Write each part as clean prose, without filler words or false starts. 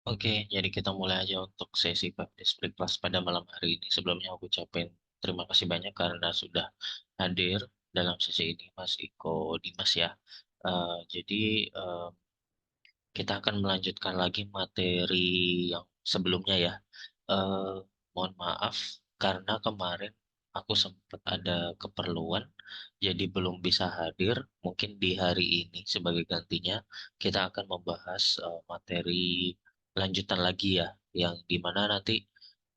Oke, jadi kita mulai aja untuk sesi praktis break class pada malam hari ini. Sebelumnya aku ucapin terima kasih banyak karena sudah hadir dalam sesi ini, Mas Iko Dimas ya. Jadi kita akan melanjutkan lagi materi yang sebelumnya ya. Eh, Mohon maaf karena kemarin aku sempat ada keperluan, jadi belum bisa hadir. Mungkin di hari ini sebagai gantinya kita akan membahas materi lanjutan lagi ya, yang dimana nanti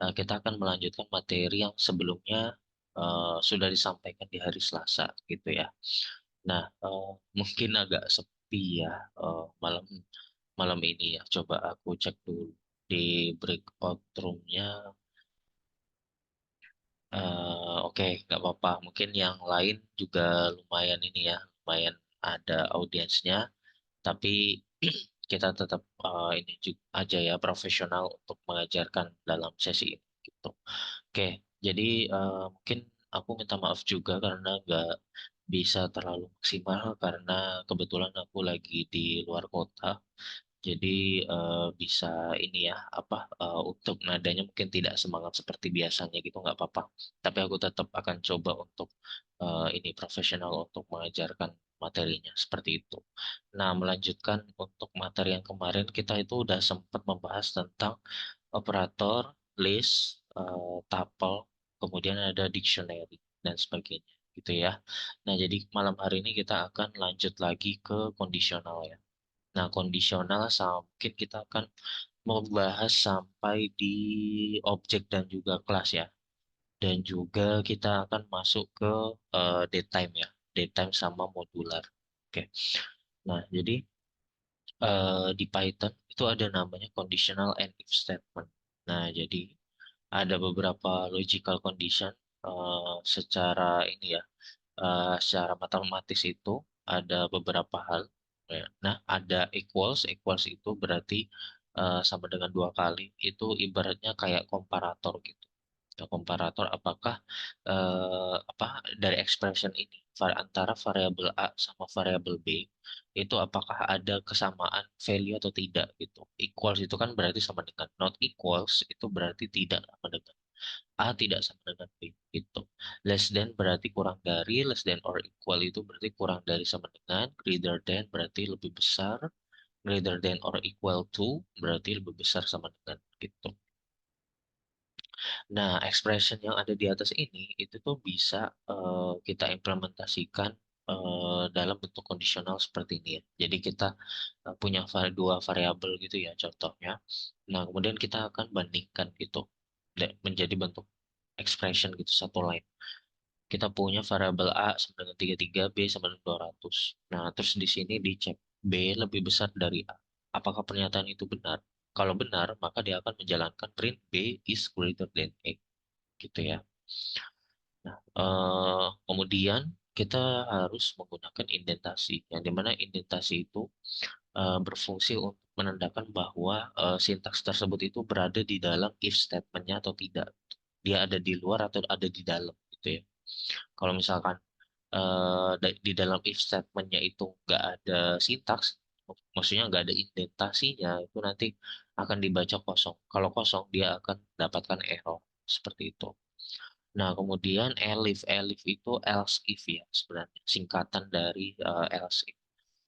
kita akan melanjutkan materi yang sebelumnya sudah disampaikan di hari Selasa gitu ya. Nah, mungkin agak sepi ya malam malam ini ya. Coba aku cek dulu di breakout roomnya. Oke, nggak apa-apa. Mungkin yang lain juga lumayan ini ya, lumayan ada audiensnya. Tapi kita tetap ini juga aja ya profesional untuk mengajarkan dalam sesi ini gitu. Oke, jadi mungkin aku minta maaf juga karena nggak bisa terlalu maksimal karena kebetulan aku lagi di luar kota. Jadi bisa ini ya apa untuk nadanya mungkin tidak semangat seperti biasanya gitu nggak apa-apa. Tapi aku tetap akan coba untuk ini profesional untuk mengajarkan materinya seperti itu. Nah, melanjutkan untuk materi yang kemarin kita itu udah sempat membahas tentang operator, list, tuple, kemudian ada dictionary dan sebagainya gitu ya. Nah, jadi malam hari ini kita akan lanjut lagi ke kondisional ya. Nah, kondisional mungkin kita akan membahas sampai di objek dan juga kelas ya. Dan juga kita akan masuk ke datetime ya. Datetime sama modular. Oke. Nah, jadi di Python itu ada namanya conditional and if statement. Nah, jadi ada beberapa logical condition secara ini ya, secara matematis itu ada beberapa hal. Ya. Nah, ada equals, equals itu berarti sama dengan dua kali. Itu ibaratnya kayak komparator gitu. Nah, komparator apakah apa dari expression ini antara variabel A sama variabel B itu apakah ada kesamaan value atau tidak gitu. Equals itu kan berarti sama dengan, not equals itu berarti tidak sama dengan. A tidak sama dengan B itu. Less than berarti kurang dari, less than or equal itu berarti kurang dari sama dengan, greater than berarti lebih besar, greater than or equal to berarti lebih besar sama dengan gitu. Nah, expression yang ada di atas ini itu tuh bisa kita implementasikan dalam bentuk kondisional seperti ini ya. Jadi kita punya dua variabel gitu ya contohnya. Nah, kemudian kita akan bandingkan gitu menjadi bentuk expression gitu satu line. Kita punya variabel A sama dengan 33, B sama dengan 200. Nah, terus di sini dicek B lebih besar dari A. Apakah pernyataan itu benar? Kalau benar, maka dia akan menjalankan print B is greater than A gitu ya. Nah, kemudian kita harus menggunakan indentasi, yang dimana indentasi itu berfungsi untuk menandakan bahwa sintaks tersebut itu berada di dalam if statementnya atau tidak. Dia ada di luar atau ada di dalam, gitu ya. Kalau misalkan di dalam if statementnya itu nggak ada sintaks, maksudnya nggak ada indentasinya, itu nanti akan dibaca kosong. Kalau kosong, dia akan mendapatkan error, seperti itu. Nah, kemudian elif. Elif itu else if ya, sebenarnya singkatan dari else if.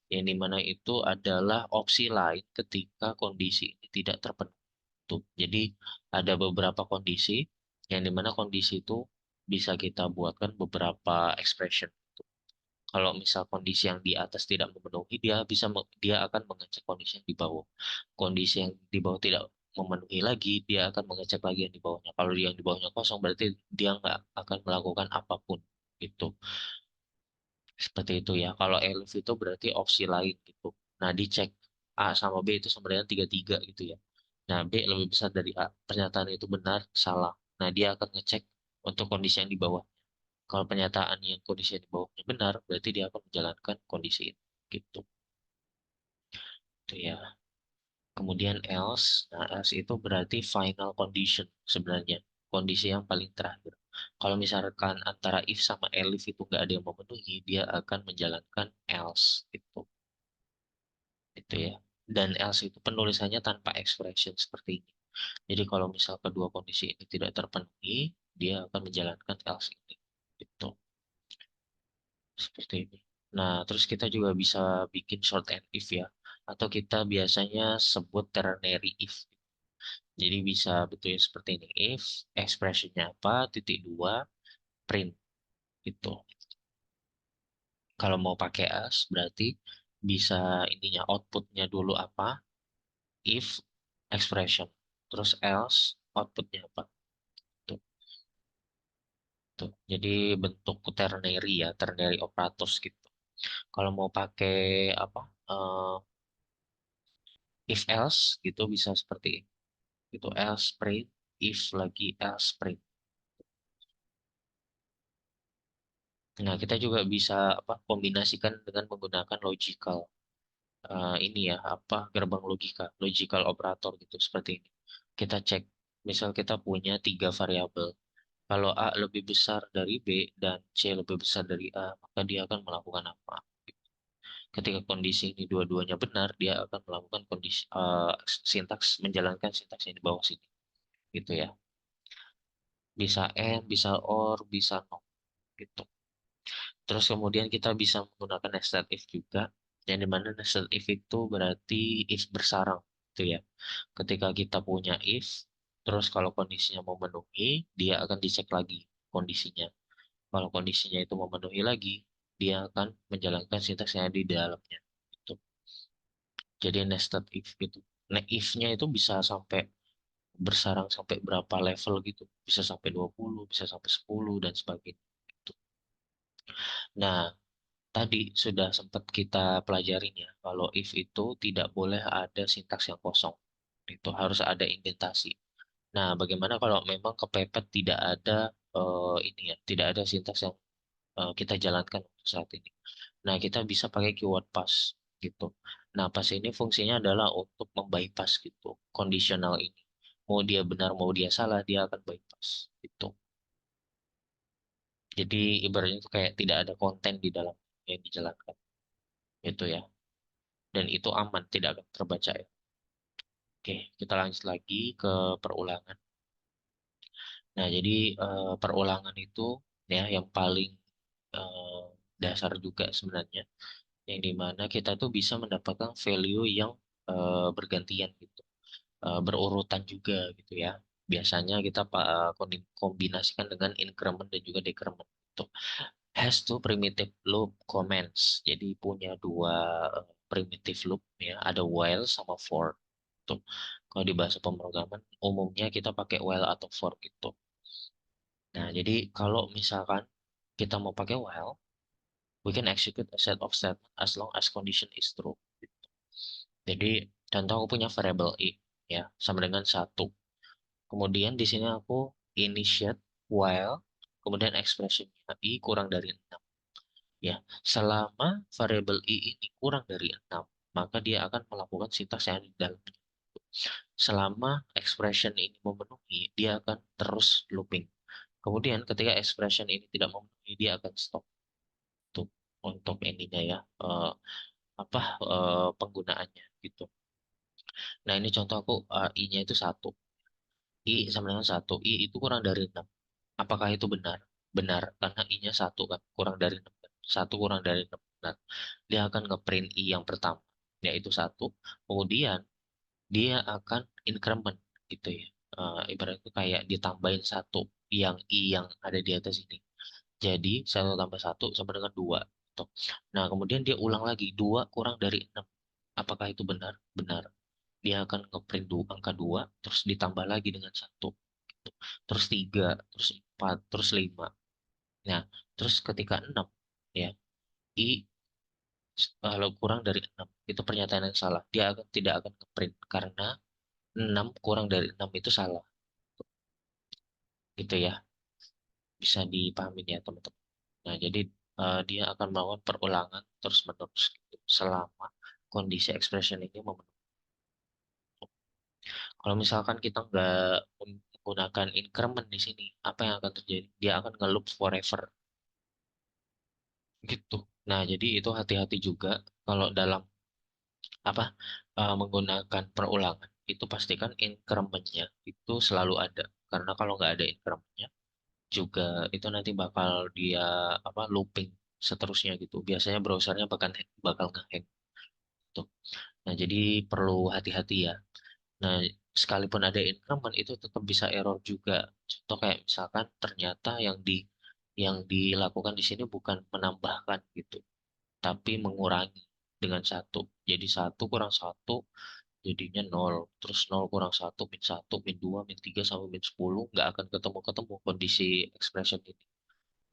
Yang dimana itu adalah opsi lain ketika kondisi ini tidak terpenuhi. Tuh. Jadi ada beberapa kondisi yang dimana kondisi itu bisa kita buatkan beberapa expression. Kalau misal kondisi yang di atas tidak memenuhi, dia akan mengecek kondisi yang di bawah. Kondisi yang di bawah tidak memenuhi lagi, dia akan mengecek lagi yang di bawahnya. Kalau yang di bawahnya kosong, berarti dia nggak akan melakukan apapun. Itu seperti itu ya. Kalau elif itu berarti opsi lain gitu. Nah, dicek A sama B itu sama dengan 33 gitu ya. Nah, B lebih besar dari A. Pernyataan itu benar, salah. Nah, dia akan ngecek untuk kondisi yang di bawah. Kalau pernyataan yang kondisi yang di bawahnya benar, berarti dia akan menjalankan kondisi itu. Gitu. Itu ya. Kemudian else. Nah, else itu berarti final condition sebenarnya. Kondisi yang paling terakhir. Kalau misalkan antara if sama elif itu nggak ada yang memenuhi, dia akan menjalankan else. Itu ya. dan else itu penulisannya tanpa expression seperti ini. Jadi kalau misal kedua kondisi ini tidak terpenuhi, dia akan menjalankan else ini. Gitu. Seperti ini. Nah, terus kita juga bisa bikin short and if ya. Atau kita biasanya sebut ternary if. Jadi bisa betul ya seperti ini. If expressionnya apa, titik dua, print. Gitu. Kalau mau pakai else, berarti bisa ininya outputnya dulu apa, if expression. Terus else, outputnya apa. Tuh, tuh. Jadi bentuk ternary ya, ternary operators gitu. Kalau mau pakai apa, if else gitu bisa seperti ini. Gitu else print, if lagi else print. Nah, kita juga bisa apa kombinasikan dengan menggunakan logical ini ya apa gerbang logika, logical operator gitu seperti ini. Kita cek, misal kita punya tiga variabel. Kalau A lebih besar dari B dan C lebih besar dari A, maka dia akan melakukan apa? Ketika kondisi ini dua-duanya benar, dia akan melakukan kondisi sintaks menjalankan sintaks yang di bawah sini, gitu ya. Bisa and, bisa or, bisa not, gitu. Terus kemudian kita bisa menggunakan nested if juga, yang dimana nested if itu berarti if bersarang, gitu ya. Ketika kita punya if, terus kalau kondisinya memenuhi, dia akan dicek lagi kondisinya. Kalau kondisinya itu memenuhi lagi, dia akan menjalankan sintaks yang ada di dalamnya. Gitu. Jadi nested if gitu. Nah, if-nya itu bisa sampai bersarang sampai berapa level gitu. Bisa sampai 20, bisa sampai 10 dan sebagainya. Gitu. Nah, tadi sudah sempat kita pelajarin ya, kalau if itu tidak boleh ada sintaks yang kosong. Itu harus ada indentasi. Nah, bagaimana kalau memang kepepet tidak ada ini ya, tidak ada sintaks yang kita jalankan untuk saat ini. Nah, kita bisa pakai keyword pass gitu. Nah, pass ini fungsinya adalah untuk membypass gitu, conditional ini. Mau dia benar, mau dia salah, dia akan bypass gitu. Jadi ibaratnya itu kayak tidak ada konten di dalam yang dijalankan itu ya. Dan itu aman, tidak akan terbaca ya. Oke, kita lanjut lagi ke perulangan. Nah, jadi perulangan itu ya yang paling eh, dasar juga sebenarnya, yang dimana kita tuh bisa mendapatkan value yang bergantian gitu, berurutan juga gitu ya. Biasanya kita kombinasikan dengan increment dan juga decrement gitu. Has two primitive loop comments. Jadi punya dua primitive loop ya, ada while sama for. Tuh. Kalau di bahasa pemrograman umumnya kita pakai while atau for gitu. Nah, jadi kalau misalkan kita mau pakai while, we can execute a set of statement as long as condition is true. Jadi, contoh aku punya variable i ya, sama dengan satu. Kemudian di sini aku initiate while, kemudian expressionnya i kurang dari 6. Ya, selama variable i ini kurang dari 6, maka dia akan melakukan sintaks yang ada di dalamnya. Selama expression ini memenuhi, dia akan terus looping. Kemudian ketika expression ini tidak memenuhi, dia akan stop. Untuk ininya ya, apa penggunaannya gitu. Nah, ini contoh aku i-nya itu satu. I sama dengan satu. I itu kurang dari 6. Apakah itu benar? Benar, karena i-nya satu kan, kurang dari 6. Satu kurang dari 6. Benar. Dia akan ngeprint i yang pertama, yaitu satu. Kemudian dia akan increment gitu ya. Ibaratnya kayak ditambahin satu yang i yang ada di atas ini. Jadi satu tambah satu sama dengan dua. Gitu. Nah, kemudian dia ulang lagi. Dua kurang dari 6. Apakah itu benar? Benar. Dia akan ngeprint angka 2, terus ditambah lagi dengan satu. Gitu. Terus 3, terus 4, terus 5. Nah, terus ketika 6, ya, I kalau kurang dari 6, itu pernyataan yang salah. Dia tidak akan ngeprint karena 6 kurang dari 6 itu salah. Gitu ya. Bisa dipahami ya, teman-teman. Nah, jadi dia akan melakukan perulangan terus-menerus gitu, selama kondisi expression ini memenuhi. Kalau misalkan kita nggak menggunakan increment di sini, apa yang akan terjadi? Dia akan nge-loop forever gitu. Nah, jadi itu hati-hati juga kalau dalam apa? menggunakan perulangan, itu pastikan increment-nya itu selalu ada. Karena kalau nggak ada increment-nya, juga itu nanti bakal dia looping seterusnya gitu. Biasanya browsernya bakal nge-hang tuh. Nah, jadi perlu hati-hati ya. Nah, sekalipun ada increment itu tetap bisa error juga. Contoh kayak misalkan ternyata yang dilakukan di sini bukan menambahkan gitu, tapi mengurangi dengan satu. Jadi satu kurang satu jadinya nol. Terus nol kurang satu min satu min dua min tiga sampai min 10 nggak akan ketemu-ketemu kondisi expression ini.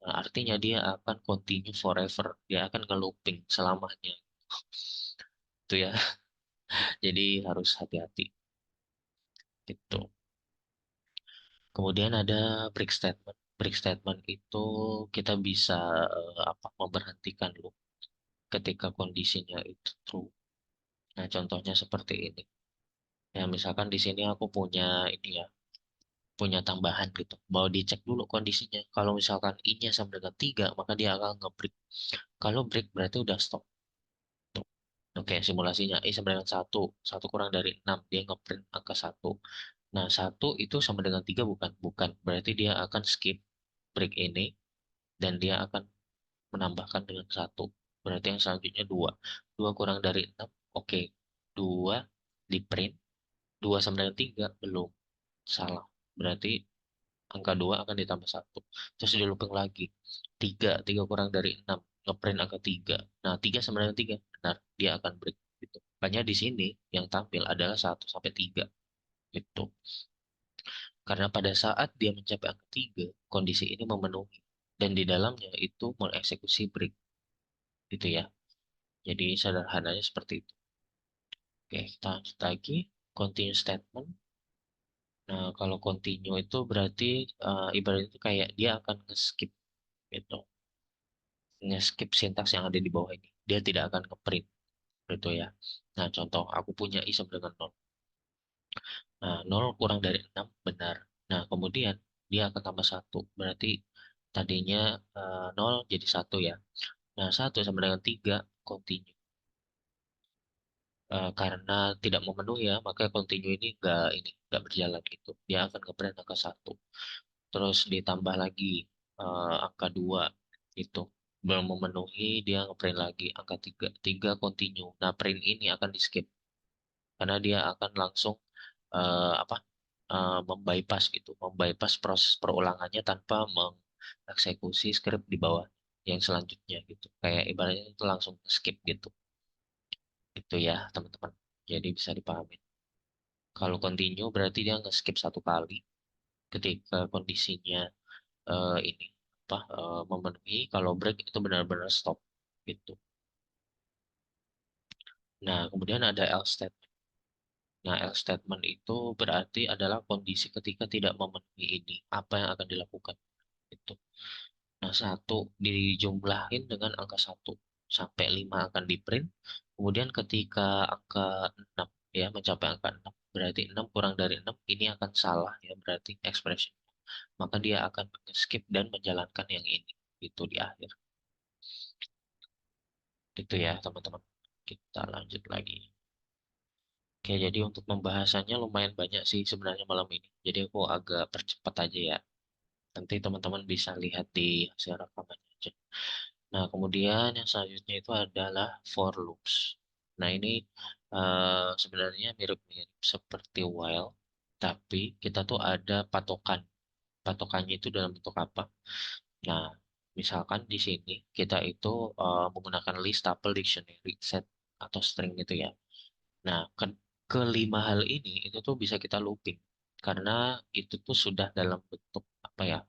Nah, artinya dia akan continue forever. Dia akan nge-looping selamanya. Itu ya. Jadi harus hati-hati gitu. Kemudian ada break statement. Break statement itu kita bisa memberhentikan loop ketika kondisinya itu true. Nah, contohnya seperti ini. Ya, misalkan di sini aku punya ini ya, punya tambahan gitu. Mau dicek dulu kondisinya. Kalau misalkan I-nya sama dengan 3, maka dia akan nge-break. Kalau break berarti udah stop. Tuh. Oke, simulasinya I sama dengan satu, satu kurang dari 6, dia ngeprint angka satu. Nah, satu itu sama dengan 3 bukan? Bukan. Berarti dia akan skip break ini, dan dia akan menambahkan dengan satu. Berarti yang selanjutnya 2. 2 kurang dari 6, oke. 2 di print, 2 sama dengan 3, belum. Salah. Berarti angka 2 akan ditambah satu. Terus di looping lagi. 3 kurang dari 6, ngeprint angka 3. Nah, 3 sama dengan 3, benar. Dia akan break. Gitu. Makanya di sini yang tampil adalah 1 sampai 3. Gitu. Karena pada saat dia mencapai angka 3, kondisi ini memenuhi. Dan di dalamnya itu mengeksekusi break. Gitu ya. Jadi sederhananya seperti itu. Oke, kita lanjut lagi. Continue statement. Nah, kalau continue itu berarti ibaratnya itu kayak dia akan nge-skip gitu. Nge-skip sintaks yang ada di bawah ini. Dia tidak akan nge-print gitu ya. Nah, contoh aku punya I sama dengan nol. Nah, nol kurang dari 6 benar. Nah, kemudian dia akan tambah satu. Berarti tadinya 0 jadi satu ya. Nah, satu sama dengan 3 continue. Karena tidak memenuhi ya, maka continue ini nggak berjalan gitu. Dia akan ngeprint angka satu. Terus ditambah lagi angka 2 itu belum memenuhi, dia ngeprint lagi angka 3. 3 continue. Nah, print ini akan di skip karena dia akan langsung eh, apa membypass gitu, membypass proses perulangannya tanpa mengeksekusi script di bawah yang selanjutnya gitu. Kayak ibaratnya itu langsung skip gitu. Itu ya, teman-teman. Jadi bisa dipahami. Kalau continue berarti dia nge-skip satu kali ketika kondisinya ini memenuhi. Kalau break itu benar-benar stop gitu. Nah, kemudian ada else statement. Nah, else statement itu berarti adalah kondisi ketika tidak memenuhi ini, apa yang akan dilakukan itu. Nah, satu dijumlahin dengan angka satu sampai 5 akan di print. Kemudian ketika angka 6 ya mencapai angka 6 berarti 6 kurang dari 6 ini akan salah ya, berarti expression. Maka dia akan skip dan menjalankan yang ini itu di akhir. Itu ya, teman-teman. Kita lanjut lagi. Oke, jadi untuk pembahasannya lumayan banyak sih sebenarnya malam ini. Jadi aku agak percepat aja ya. Nanti teman-teman bisa lihat di hasil rekamannya aja. Nah, kemudian yang selanjutnya itu adalah for loops. Nah, ini sebenarnya mirip-mirip seperti while, tapi kita tuh ada patokan. Patokannya itu dalam bentuk apa? Nah, misalkan di sini kita itu menggunakan list, tuple, dictionary, set, atau string gitu ya. Nah, kelima hal ini itu tuh bisa kita looping karena itu tuh sudah dalam bentuk apa ya?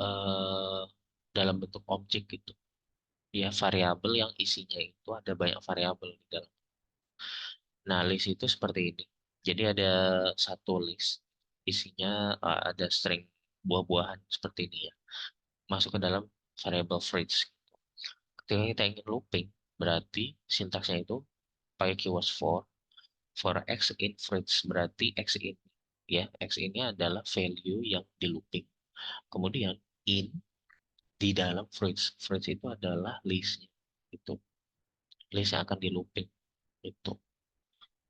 eh dalam bentuk objek gitu. Ya, variabel yang isinya itu ada banyak variabel di dalam. Nah, list itu seperti ini. Jadi ada satu list isinya ada string buah-buahan seperti ini ya. Masuk ke dalam variabel for each. Ketika kita ingin looping, berarti sintaksnya itu pakai keyword for x in fruits, berarti x ini ya, x ini adalah value yang di looping. Kemudian in di dalam fruits itu adalah listnya, itu list yang akan di looping itu.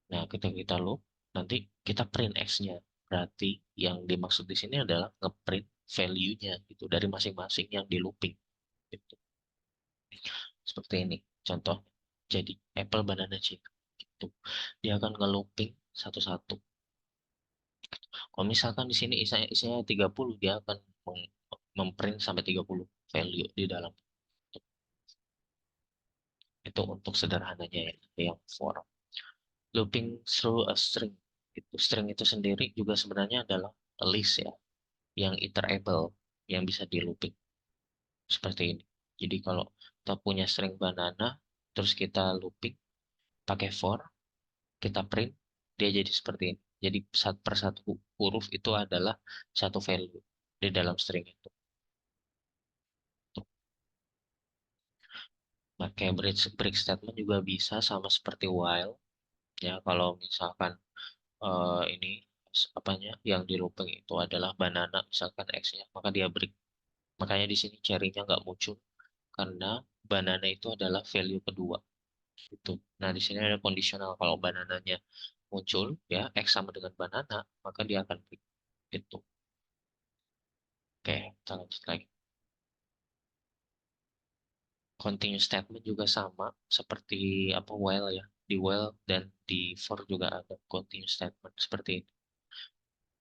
Nah, ketika kita loop, nanti kita print X-nya. Berarti yang dimaksud di sini adalah ngeprint value-nya gitu dari masing-masing yang di looping. Gitu. Seperti ini contoh. Jadi apple, banana, chicken. Gitu. Dia akan nge-looping satu-satu. Kalau misalkan di sini isinya 30, dia akan memprint sampai 30 value di dalam. Itu untuk sederhananya ya, yang for. Looping through a string. Itu string itu sendiri juga sebenarnya adalah a list ya, yang iterable, yang bisa di looping seperti ini. Jadi kalau kita punya string banana, terus kita looping pakai for, kita print, dia jadi seperti ini. Jadi satu per satu huruf itu adalah satu value di dalam string itu. Pakai break statement juga bisa sama seperti while. Ya, kalau misalkan ini apanya yang di looping itu adalah banana, misalkan X-nya, maka dia break. Makanya di sini cherry-nya nggak muncul karena banana itu adalah value kedua. Gitu. Nah, di sini ada kondisional. Kalau banananya muncul, ya X sama dengan banana, maka dia akan break. Gitu. Oke, kita lanjut lagi. Continue statement juga sama seperti apa while ya. Di while dan di for juga ada continue statement seperti itu.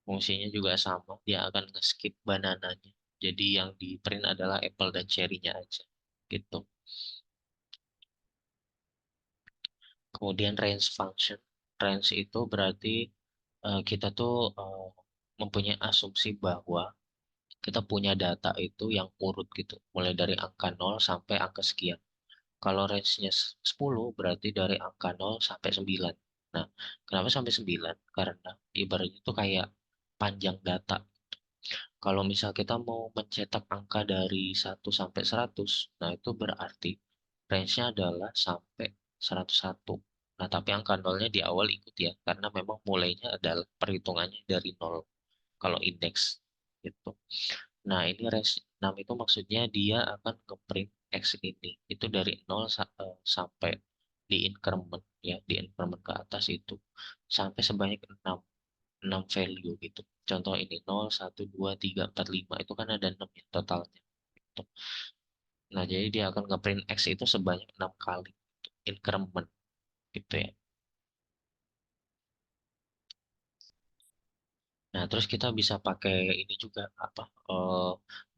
Fungsinya juga sama, dia akan nge-skip banananya. Jadi yang di print adalah apple dan cherry-nya aja. Gitu. Kemudian range function. Range itu berarti kita tuh mempunyai asumsi bahwa kita punya data itu yang urut gitu, mulai dari angka 0 sampai angka sekian. Kalau range-nya 10 berarti dari angka 0 sampai 9. Nah, kenapa sampai 9? Karena ibaratnya itu kayak panjang data. Kalau misal kita mau mencetak angka dari 1 sampai 100, nah itu berarti range-nya adalah sampai 101. Nah, tapi angka nolnya di awal ikut ya, karena memang mulainya adalah perhitungannya dari nol kalau indeks gitu. Nah, ini range 6 itu maksudnya dia akan ngeprint X ini. Itu dari 0 sampai di increment ya, di increment ke atas itu sampai sebanyak 6 6 value gitu. Contoh ini 0, 1, 2, 3, 4, 5. Itu kan ada 6 ya totalnya. Gitu. Nah, jadi dia akan ngeprint X itu sebanyak 6 kali. Gitu. Increment gitu ya. Nah, terus kita bisa pakai ini juga apa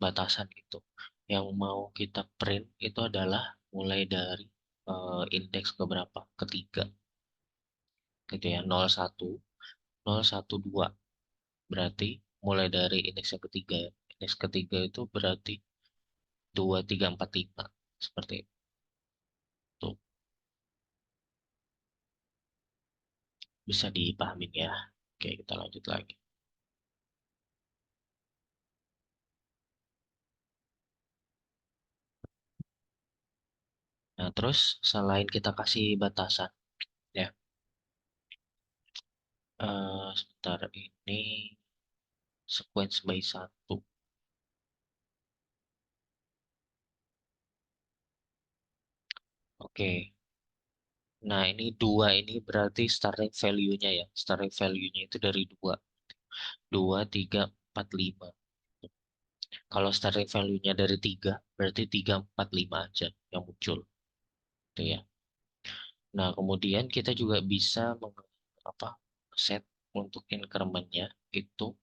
batasan gitu. Yang mau kita print itu adalah mulai dari indeks ke berapa? Ketiga gitu ya. 01, 012. Berarti mulai dari indeks yang ketiga ya. Indeks ketiga itu berarti 2345 seperti itu. Bisa dipahamin ya. Oke, kita lanjut lagi. Nah, terus selain kita kasih batasan ya, sebentar ini sequence by satu. Oke. Nah, ini dua ini berarti starting value-nya ya. Starting value-nya itu dari dua. Dua, tiga, empat, lima. Kalau starting value-nya dari tiga, berarti tiga, empat, lima aja yang muncul. Itu ya. Nah, kemudian kita juga bisa apa, set untuk increment-nya itu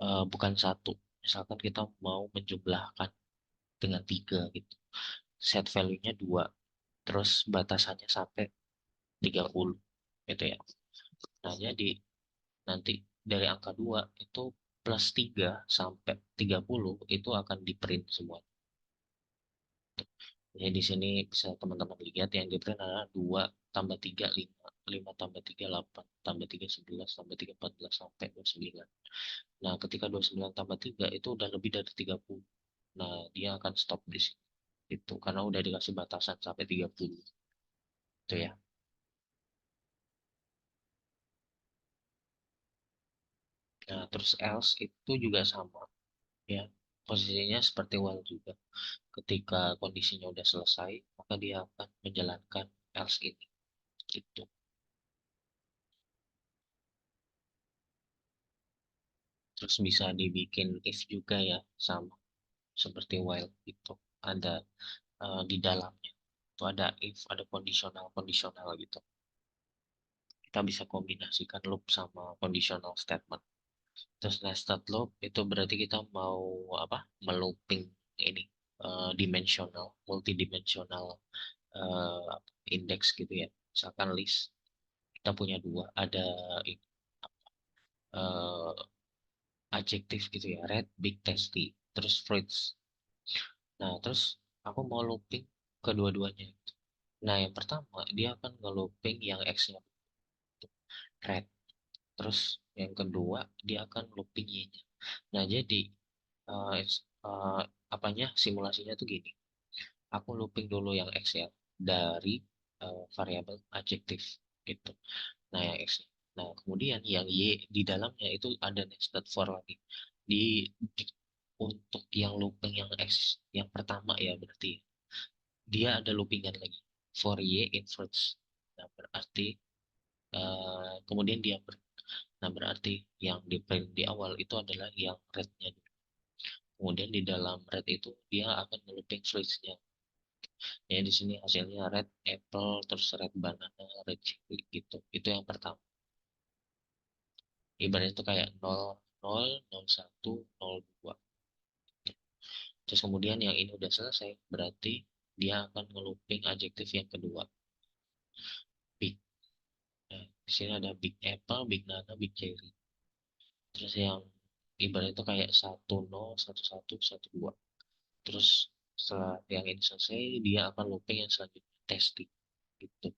bukan satu. Misalkan kita mau menjumlahkan dengan tiga gitu. Set value-nya dua. Terus batasannya sampai 30. Gitu ya. Nah, jadi nanti dari angka 2 itu plus 3 sampai 30 itu akan di print semua. Jadi di sini bisa teman-teman lihat yang di print adalah 2 tambah 3 5, 5 tambah 3 8, tambah 3 11, tambah 3 14 sampai 29. Nah, ketika 29 tambah 3 itu udah lebih dari 30. Nah, dia akan stop di sini. Itu karena udah dikasih batasan sampai 30. Itu ya. Nah, terus else itu juga sama ya. Posisinya seperti while juga. Ketika kondisinya udah selesai, maka dia akan menjalankan else ini. Gitu. Terus bisa dibikin if juga ya, sama seperti while itu ada di dalamnya. Itu ada if, ada kondisional kondisional gitu. Kita bisa kombinasikan loop sama conditional statement. Terus nested loop itu berarti kita mau apa? Melooping ini dimensional, multidimensional uh, indeks gitu ya. Misalkan list kita punya dua, ada uh, adjektif gitu ya, red, big, tasty, terus fruits. Nah, terus aku mau looping kedua-duanya. Nah, yang pertama dia akan nge-looping yang x-nya red. Terus yang kedua dia akan looping y-nya. Nah, jadi uh, uh, apanya simulasinya tuh gini. Aku looping dulu yang x ya dari variabel adjektif gitu. Nah, yang x. Nah, kemudian yang y di dalamnya itu ada nested for lagi. Di untuk yang looping yang x yang pertama ya berarti dia ada loopingan lagi for y inverse. Nah, berarti kemudian dia nah berarti yang di print di awal itu adalah yang red-nya. Kemudian di dalam red itu dia akan looping switch-nya. Ya di sini hasilnya red apple, terus red banana, red cherry gitu. Itu yang pertama. Ibaratnya itu kayak 0, 0, 0, 1, 0, 2. Terus kemudian yang ini udah selesai, berarti dia akan ngelooping adjektif yang kedua, big. Nah, di sini ada big apple, big banana, big cherry. Terus yang ibaratnya itu kayak 1, 0, 1, 1, 1, 2. Terus setelah yang ini selesai, dia akan looping yang selanjutnya, testing. Gitu.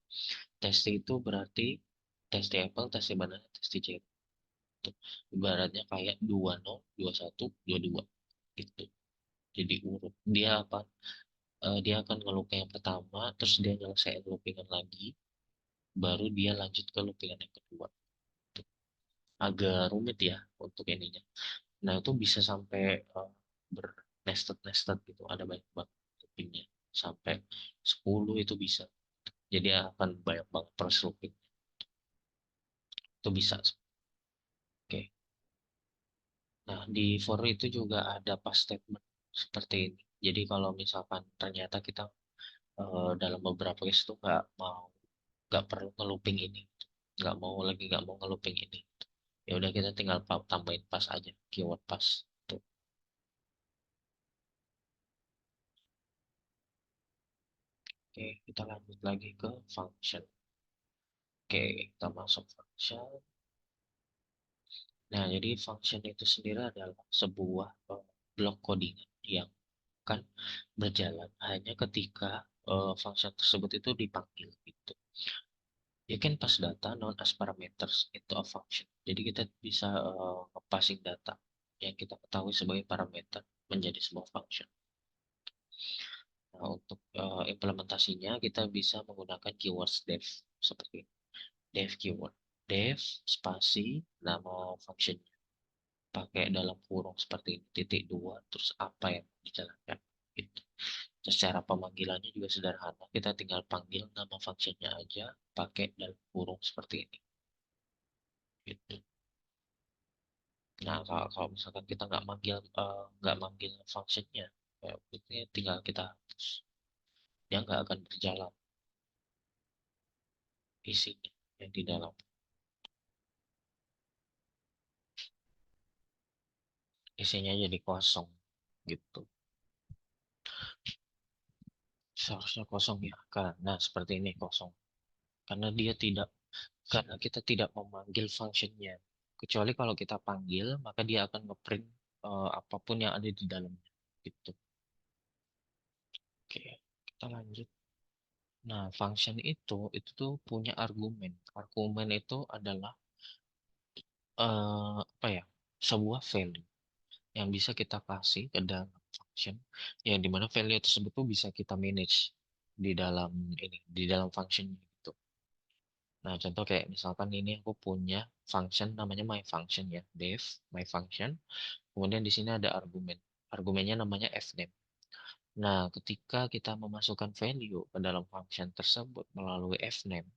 Testing itu berarti testi apple, testi banana, testi cherry. Gitu. Ibaratnya kayak 20, 21, 22 gitu. Jadi urut. Dia apa? Dia akan ngelooping yang pertama, terus dia nyelesain loopingan lagi, baru dia lanjut ke loopingan yang kedua. Gitu. Agak rumit ya untuk ininya. Nah, itu bisa sampai nested gitu. Ada banyak banget loopingnya. Sampai 10 itu bisa. Jadi akan banyak banget proses looping. Itu bisa. Oke. Nah, di for itu juga ada pas statement seperti ini. Jadi kalau misalkan ternyata kita dalam beberapa case itu nggak perlu ngelooping ini, nggak mau ngelooping ini. Ya udah kita tinggal tambahin pas aja, keyword pas. Tuh. Oke, kita lanjut lagi ke function. Oke, kita masuk function. Nah, jadi function itu sendiri adalah sebuah blok codingan yang akan berjalan hanya ketika function tersebut itu dipanggil gitu. You can pass data known as parameters into a function. Jadi kita bisa nge-passing data yang kita ketahui sebagai parameter menjadi sebuah function. Nah, untuk implementasinya kita bisa menggunakan keywords def seperti ini. Def keyword. Def spasi nama functionnya. Pakai dalam kurung seperti ini, titik dua, terus apa yang dijalankan. Gitu. Secara pemanggilannya juga sederhana. Kita tinggal panggil nama functionnya aja pakai dalam kurung seperti ini. Gitu. Nah, kalau misalkan kita nggak manggil functionnya, ya, tinggal kita hapus. Dia nggak akan berjalan isinya yang di dalam. Isinya jadi kosong gitu. Seharusnya kosong ya, karena seperti ini kosong. Karena dia tidak, karena kita tidak memanggil functionnya. Kecuali kalau kita panggil, maka dia akan ngeprint apapun yang ada di dalamnya. Gitu. Oke, kita lanjut. Nah, function itu tuh punya argumen. Argumen itu adalah apa ya? Sebuah value yang bisa kita kasih ke dalam function, yang dimana value tersebut tuh bisa kita manage di dalam ini, di dalam function gitu. Nah, contoh kayak misalkan ini aku punya function namanya my function ya, def my function. Kemudian di sini ada argumen. Argumennya namanya fname. Nah, ketika kita memasukkan value ke dalam function tersebut melalui fname,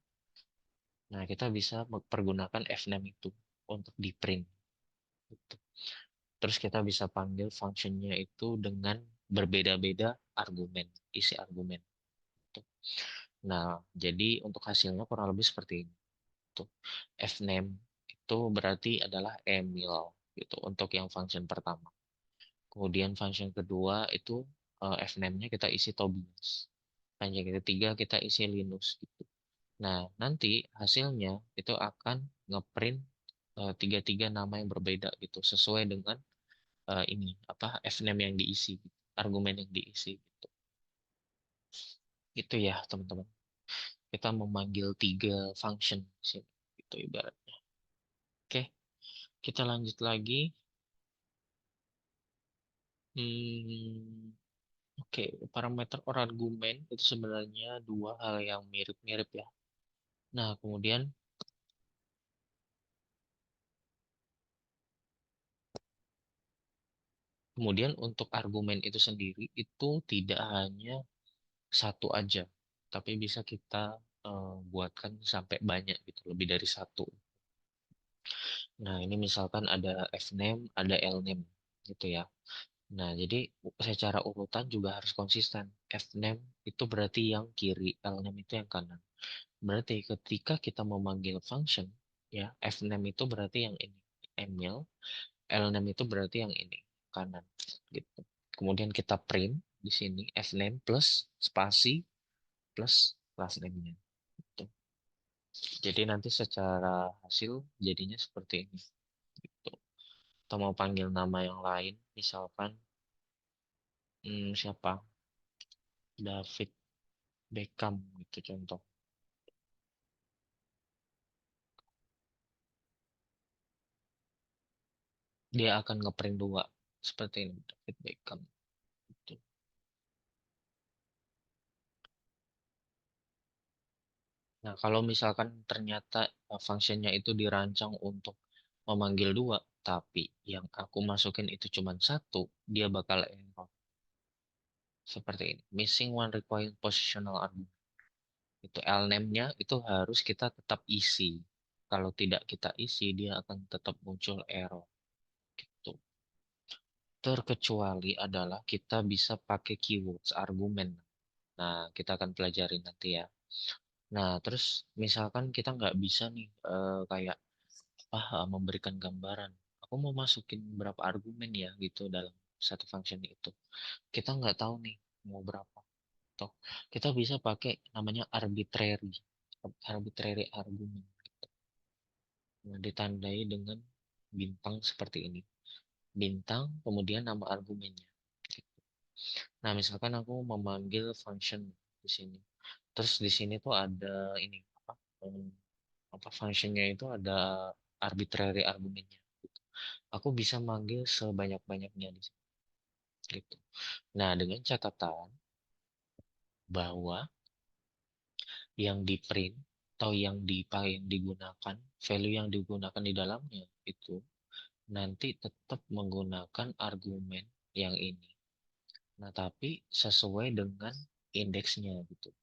nah kita bisa mempergunakan fname itu untuk di print. Gitu. Terus kita bisa panggil functionnya itu dengan berbeda-beda argumen, isi argumen. Nah, jadi untuk hasilnya kurang lebih seperti ini. Tuh. Fname itu berarti adalah Emil gitu untuk yang function pertama. Kemudian function kedua itu fname-nya kita isi Tobias. Function ketiga kita isi Linus gitu. Nah, nanti hasilnya itu akan ngeprint tiga-tiga nama yang berbeda gitu sesuai dengan ini apa fname yang diisi, argumen yang diisi gitu. Itu ya, teman-teman. Kita memanggil tiga function di sini gitu ibaratnya. Oke, kita lanjut lagi. Hmm, Oke, parameter or argumen itu sebenarnya dua hal yang mirip-mirip ya. Nah, kemudian untuk argumen itu sendiri itu tidak hanya satu aja, tapi bisa kita buatkan sampai banyak gitu, lebih dari satu. Nah, ini misalkan ada fname, ada lname gitu ya. Nah, jadi secara urutan juga harus konsisten. Fname itu berarti yang kiri, lname itu yang kanan. Berarti ketika kita memanggil function, ya fname itu berarti yang ini, Emil, lname itu berarti yang ini, kanan, gitu. Kemudian kita print di sini fname plus spasi plus last name-nya. Gitu. Jadi nanti secara hasil jadinya seperti ini. Gitu. Atau mau panggil nama yang lain, misalkan siapa? David Beckham gitu contoh. Dia akan ngeprint dua seperti ini David Beckham. Gitu. Nah, kalau misalkan ternyata fungsinya itu dirancang untuk memanggil dua, tapi yang aku masukin itu cuma satu, dia bakal error. Seperti ini. Missing one required positional argument. Itu lname-nya itu harus kita tetap isi. Kalau tidak kita isi, dia akan tetap muncul error. Gitu. Terkecuali adalah kita bisa pakai keywords, argumen. Nah, kita akan pelajari nanti ya. Nah, terus misalkan kita nggak bisa nih kayak memberikan gambaran. Aku mau masukin berapa argumen ya gitu dalam satu function itu. Kita nggak tahu nih mau berapa. Toh, kita bisa pakai namanya arbitrary argumen. Nah, ditandai dengan bintang seperti ini. Bintang, kemudian nama argumennya. Nah, misalkan aku memanggil function di sini. Terus di sini tuh ada ini em, apa functionnya itu ada arbitrary argumennya. Gitu. Aku bisa manggil sebanyak-banyaknya di sini. Gitu. Nah, dengan catatan bahwa yang di print atau yang digunakan value yang digunakan di dalamnya itu nanti tetap menggunakan argumen yang ini. Nah, tapi sesuai dengan indeksnya gitu.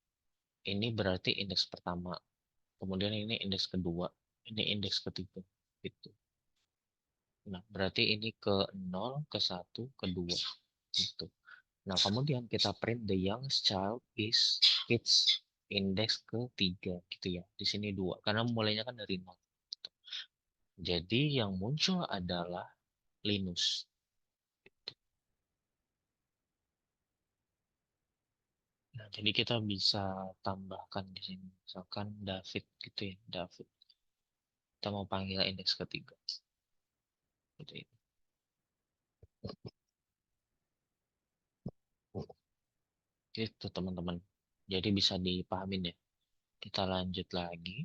Ini berarti indeks pertama, kemudian ini indeks kedua, ini indeks ketiga gitu. Nah, berarti ini ke 0, ke 1, ke 2 gitu. Nah, kemudian kita print the youngest child is its indeks ketiga gitu ya. Di sini 2 karena mulainya kan dari 0. Gitu. Jadi yang muncul adalah Linus. Nah, jadi kita bisa tambahkan di sini. Misalkan David gitu ya, David. Kita mau panggil indeks ketiga. Gitu ya. Gitu teman-teman. Jadi bisa dipahamin ya. Kita lanjut lagi.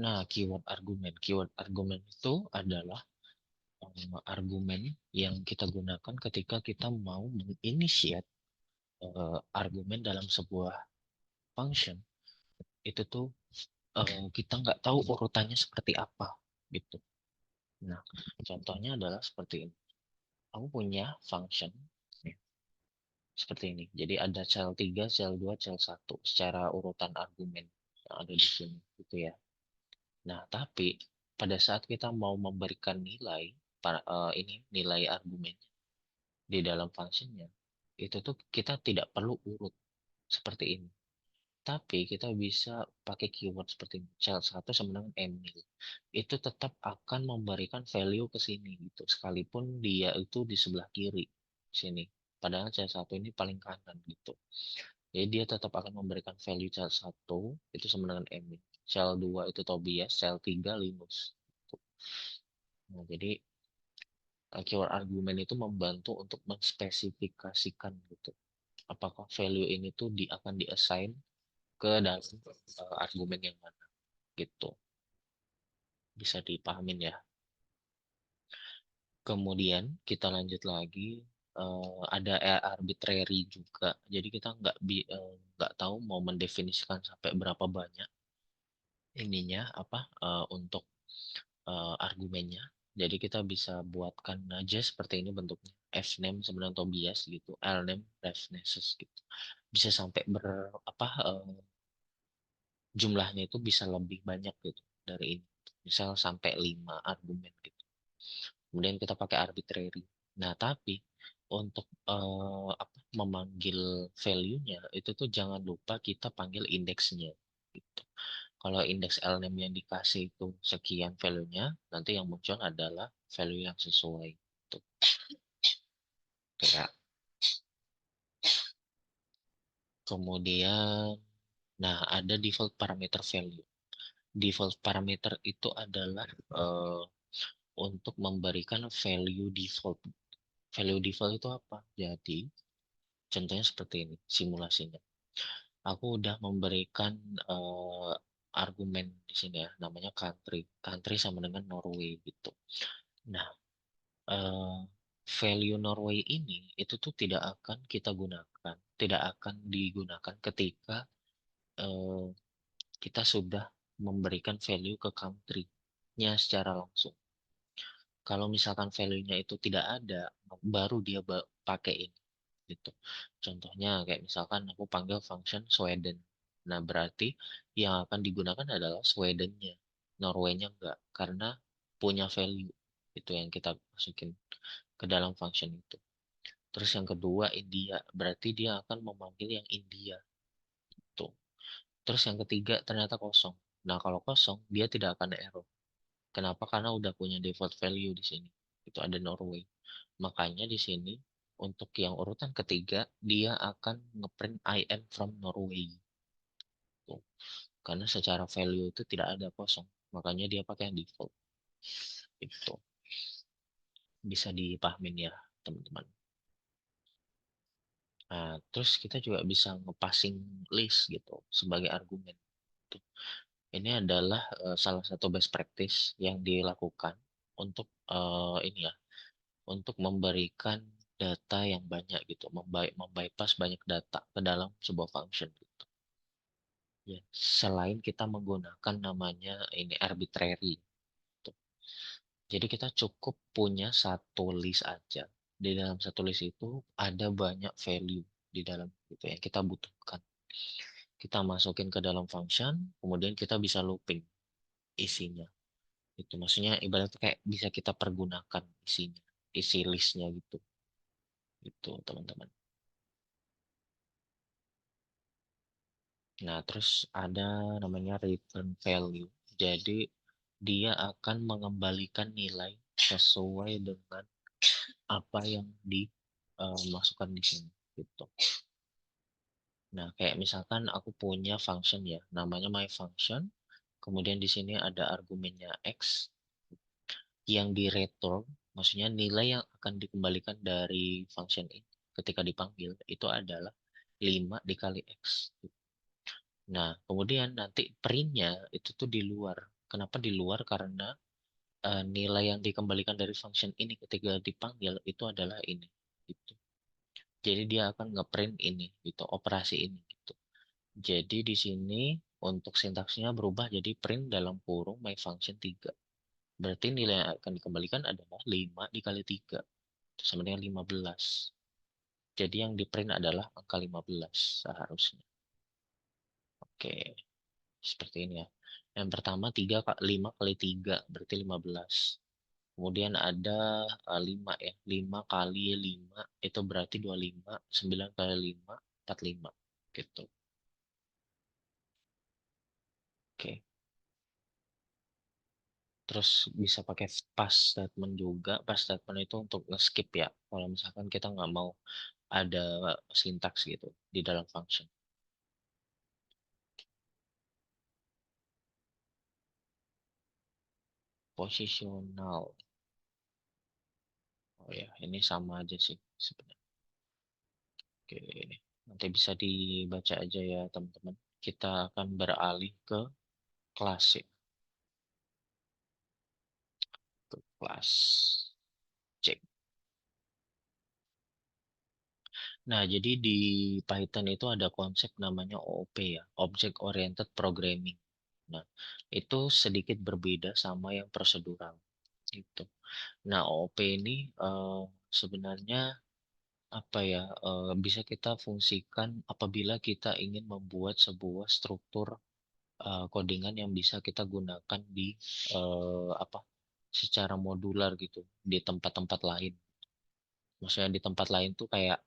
Nah, keyword argumen. Keyword argumen itu adalah argumen yang kita gunakan ketika kita mau menginitiate argumen dalam sebuah function. Itu tuh kita nggak tahu urutannya seperti apa gitu. Nah, contohnya adalah seperti ini. Aku punya function ya, seperti ini. Jadi ada cell 3, cell 2, cell 1 secara urutan argumen yang ada di sini gitu ya. Nah, tapi pada saat kita mau memberikan nilai ini nilai argumen di dalam functionnya, itu tuh kita tidak perlu urut seperti ini. Tapi kita bisa pakai keyword seperti ini. Child 1 sama dengan Emil. Itu tetap akan memberikan value ke sini gitu. Sekalipun dia itu di sebelah kiri sini. Padahal child 1 ini paling kanan gitu. Jadi dia tetap akan memberikan value child 1 itu sama dengan Emil. Child 2 itu Tobias, child 3 Linus. Gitu. Nah, jadi keyword argumen itu membantu untuk menspesifikasikan gitu. Apakah value ini tuh akan di-assign ke dalam argumen yang mana gitu. Bisa dipahamin ya. Kemudian kita lanjut lagi, ada arbitrary juga. Jadi kita nggak tahu mau mendefinisikan sampai berapa banyak ininya apa untuk argumennya. Jadi kita bisa buatkan aja seperti ini bentuknya. Fname sebenarnya Tobias gitu, Lname Revnesses gitu. Bisa sampai jumlahnya itu bisa lebih banyak gitu dari ini. Misal sampai 5 argumen gitu. Kemudian kita pakai arbitrary. Nah, tapi untuk memanggil value-nya itu tuh jangan lupa kita panggil indeksnya gitu. Kalau indeks LNAME yang dikasih itu sekian value-nya, nanti yang muncul adalah value yang sesuai. Tuh. Kayak. Kemudian, nah ada default parameter value. Default parameter itu adalah untuk memberikan value default. Value default itu apa? Jadi, contohnya seperti ini simulasinya. Aku udah memberikan argumen di sini ya, namanya country. Country sama dengan Norway gitu. Nah, eh, value Norway ini itu tuh tidak akan kita gunakan, tidak akan digunakan ketika eh, kita sudah memberikan value ke country-nya secara langsung. Kalau misalkan value-nya itu tidak ada, baru dia pakai ini gitu. Contohnya kayak misalkan aku panggil function Sweden. Nah, berarti yang akan digunakan adalah Sweden-nya. Norway-nya enggak, karena punya value. Itu yang kita masukin ke dalam function itu. Terus yang kedua India, berarti dia akan memanggil yang India. Tuh. Terus yang ketiga ternyata kosong. Nah, kalau kosong dia tidak akan error. Kenapa? Karena udah punya default value di sini. Itu ada Norway. Makanya di sini untuk yang urutan ketiga dia akan ngeprint I am from Norway. Tuh. Karena secara value itu tidak ada kosong. Makanya dia pakai yang default. Itu bisa dipahamin ya teman-teman. Nah, terus kita juga bisa ngepassing list gitu sebagai argumen. Tuh. Ini adalah salah satu best practice yang dilakukan untuk ini ya, untuk memberikan data yang banyak gitu, membypass banyak data ke dalam sebuah function gitu. Ya, selain kita menggunakan namanya ini arbitrary. Gitu. Jadi kita cukup punya satu list aja. Di dalam satu list itu ada banyak value di dalam itu yang kita butuhkan. Kita masukin ke dalam function, kemudian kita bisa looping isinya. Itu maksudnya ibaratnya kayak bisa kita pergunakan isinya, isi listnya gitu. Itu teman-teman. Nah, terus ada namanya return value. Jadi dia akan mengembalikan nilai sesuai dengan apa yang dimasukkan di sini gitu. Nah, kayak misalkan aku punya function ya, namanya my function. Kemudian di sini ada argumennya x yang di return, maksudnya nilai yang akan dikembalikan dari function ini ketika dipanggil itu adalah 5 dikali x. Nah, kemudian nanti printnya itu tuh di luar. Kenapa di luar? Karena nilai yang dikembalikan dari function ini ketika dipanggil itu adalah ini. Gitu. Jadi dia akan ngeprint ini, gitu, operasi ini. Gitu. Jadi di sini untuk sintaksnya berubah jadi print dalam kurung my function 3. Berarti nilai yang akan dikembalikan adalah 5 dikali 3. Itu sama dengan 15. Jadi yang di print adalah angka 15 seharusnya. Oke, seperti ini ya. Yang pertama 5 kali 3 berarti 15. Kemudian ada 5 ya. 5 kali 5 itu berarti 25. 9 kali 5 45 gitu. Oke. Terus bisa pakai pass statement juga. Pass statement itu untuk nge-skip ya. Kalau misalkan kita nggak mau ada sintaks gitu di dalam function. Posisional. Oh ya, ini sama aja sih sebenarnya. Oke. Nanti bisa dibaca aja ya teman-teman. Kita akan beralih ke kelas ya. Ke kelas. Cek. Nah, jadi di Python itu ada konsep namanya OOP ya, Object Oriented Programming. Nah, itu sedikit berbeda sama yang prosedural gitu. Nah, OOP ini sebenarnya apa ya, bisa kita fungsikan apabila kita ingin membuat sebuah struktur codingan yang bisa kita gunakan di apa secara modular gitu di tempat-tempat lain. Maksudnya di tempat lain tuh kayak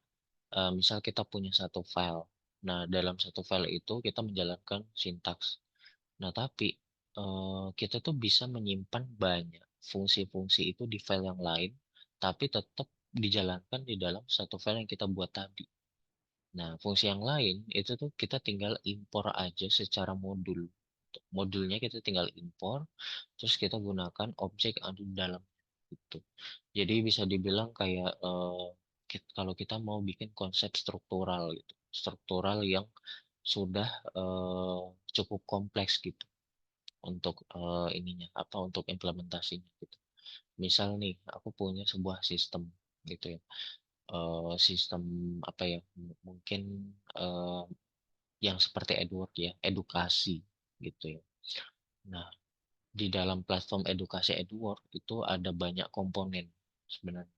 misal kita punya satu file. Nah, dalam satu file itu kita menjalankan sintaks. Nah, tapi kita tuh bisa menyimpan banyak fungsi-fungsi itu di file yang lain, tapi tetap dijalankan di dalam satu file yang kita buat tadi. Nah, fungsi yang lain itu tuh kita tinggal impor aja secara modul. Modulnya kita tinggal impor, terus kita gunakan objek yang ada di dalam itu. Jadi bisa dibilang kayak kalau kita mau bikin konsep struktural gitu, struktural yang sudah cukup kompleks gitu untuk ininya apa untuk implementasinya gitu. Misal nih, aku punya sebuah sistem gitu ya. Sistem apa ya? Mungkin eh, yang seperti Edward ya, edukasi gitu ya. Nah, di dalam platform edukasi Edward itu ada banyak komponen sebenarnya.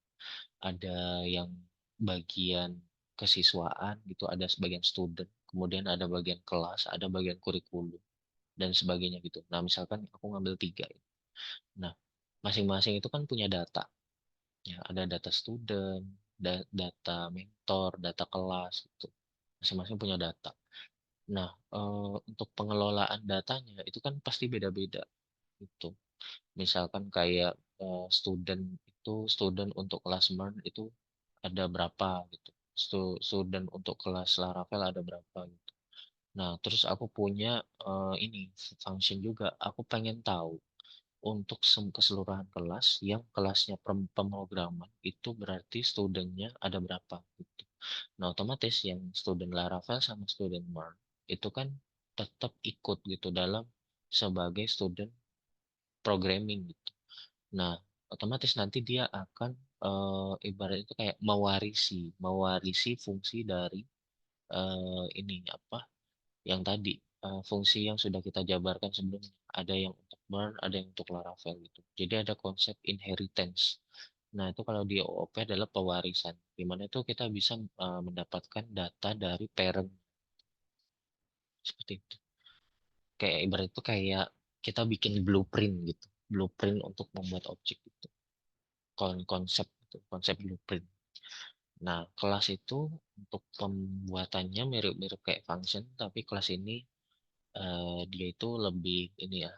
Ada yang bagian kesiswaan gitu, ada sebagian student, kemudian ada bagian kelas, ada bagian kurikulum dan sebagainya gitu. Nah, misalkan aku ngambil tiga. Nah, masing-masing itu kan punya data. Ya, ada data student, data mentor, data kelas gitu. Masing-masing punya data. Nah, untuk pengelolaan datanya itu kan pasti beda-beda gitu. Misalkan kayak student itu student untuk kelas MERN itu ada berapa gitu. Student untuk kelas Laravel ada berapa gitu. Nah, terus aku punya ini function juga. Aku pengen tahu untuk keseluruhan kelas yang kelasnya pemrograman itu berarti studentnya ada berapa gitu. Nah, otomatis yang student Laravel sama student MERN itu kan tetap ikut gitu dalam sebagai student programming gitu. Nah, otomatis nanti dia akan ibarat itu kayak mewarisi fungsi dari ini apa yang tadi fungsi yang sudah kita jabarkan sebelumnya. Ada yang untuk Mern, ada yang untuk Laravel gitu. Jadi ada konsep inheritance. Nah, itu kalau di OOP adalah pewarisan, di mana itu kita bisa mendapatkan data dari parent seperti itu. Kayak ibarat itu kayak kita bikin blueprint gitu, blueprint untuk membuat objek itu, konsep itu, konsep blueprint. Nah, kelas itu untuk pembuatannya mirip-mirip kayak function, tapi kelas ini dia itu lebih ini ya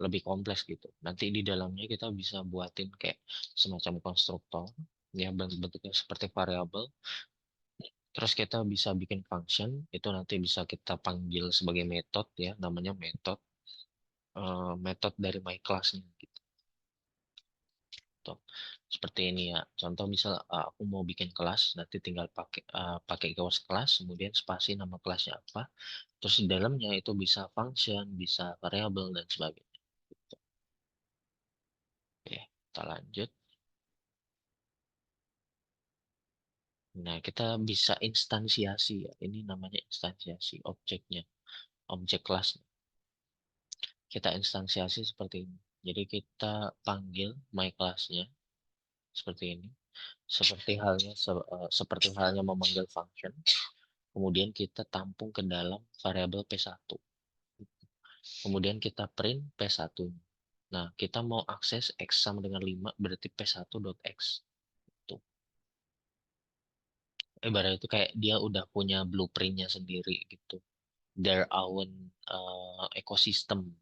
lebih kompleks gitu. Nanti di dalamnya kita bisa buatin kayak semacam konstruktor ya bentuknya seperti variabel. Terus kita bisa bikin function itu nanti bisa kita panggil sebagai metode ya namanya metode metode dari my class-nya gitu. Tuh. Seperti ini ya. Contoh misal aku mau bikin kelas nanti tinggal pakai keyword kelas kemudian spasi nama kelasnya apa. Terus di dalamnya itu bisa function, bisa variabel dan sebagainya. Gitu. Oke, kita lanjut. Nah, kita bisa instansiasi ya. Ini namanya instansiasi objeknya, objek kelas. Kita instansiasi seperti ini. Jadi kita panggil my class-nya seperti ini. Seperti halnya memanggil function. Kemudian kita tampung ke dalam variabel P1. Kemudian kita print P1. Nah, kita mau akses X sama dengan 5, berarti P1.x. Tuh. Ibarat itu kayak dia udah punya blueprintnya sendiri gitu. Their own ecosystem.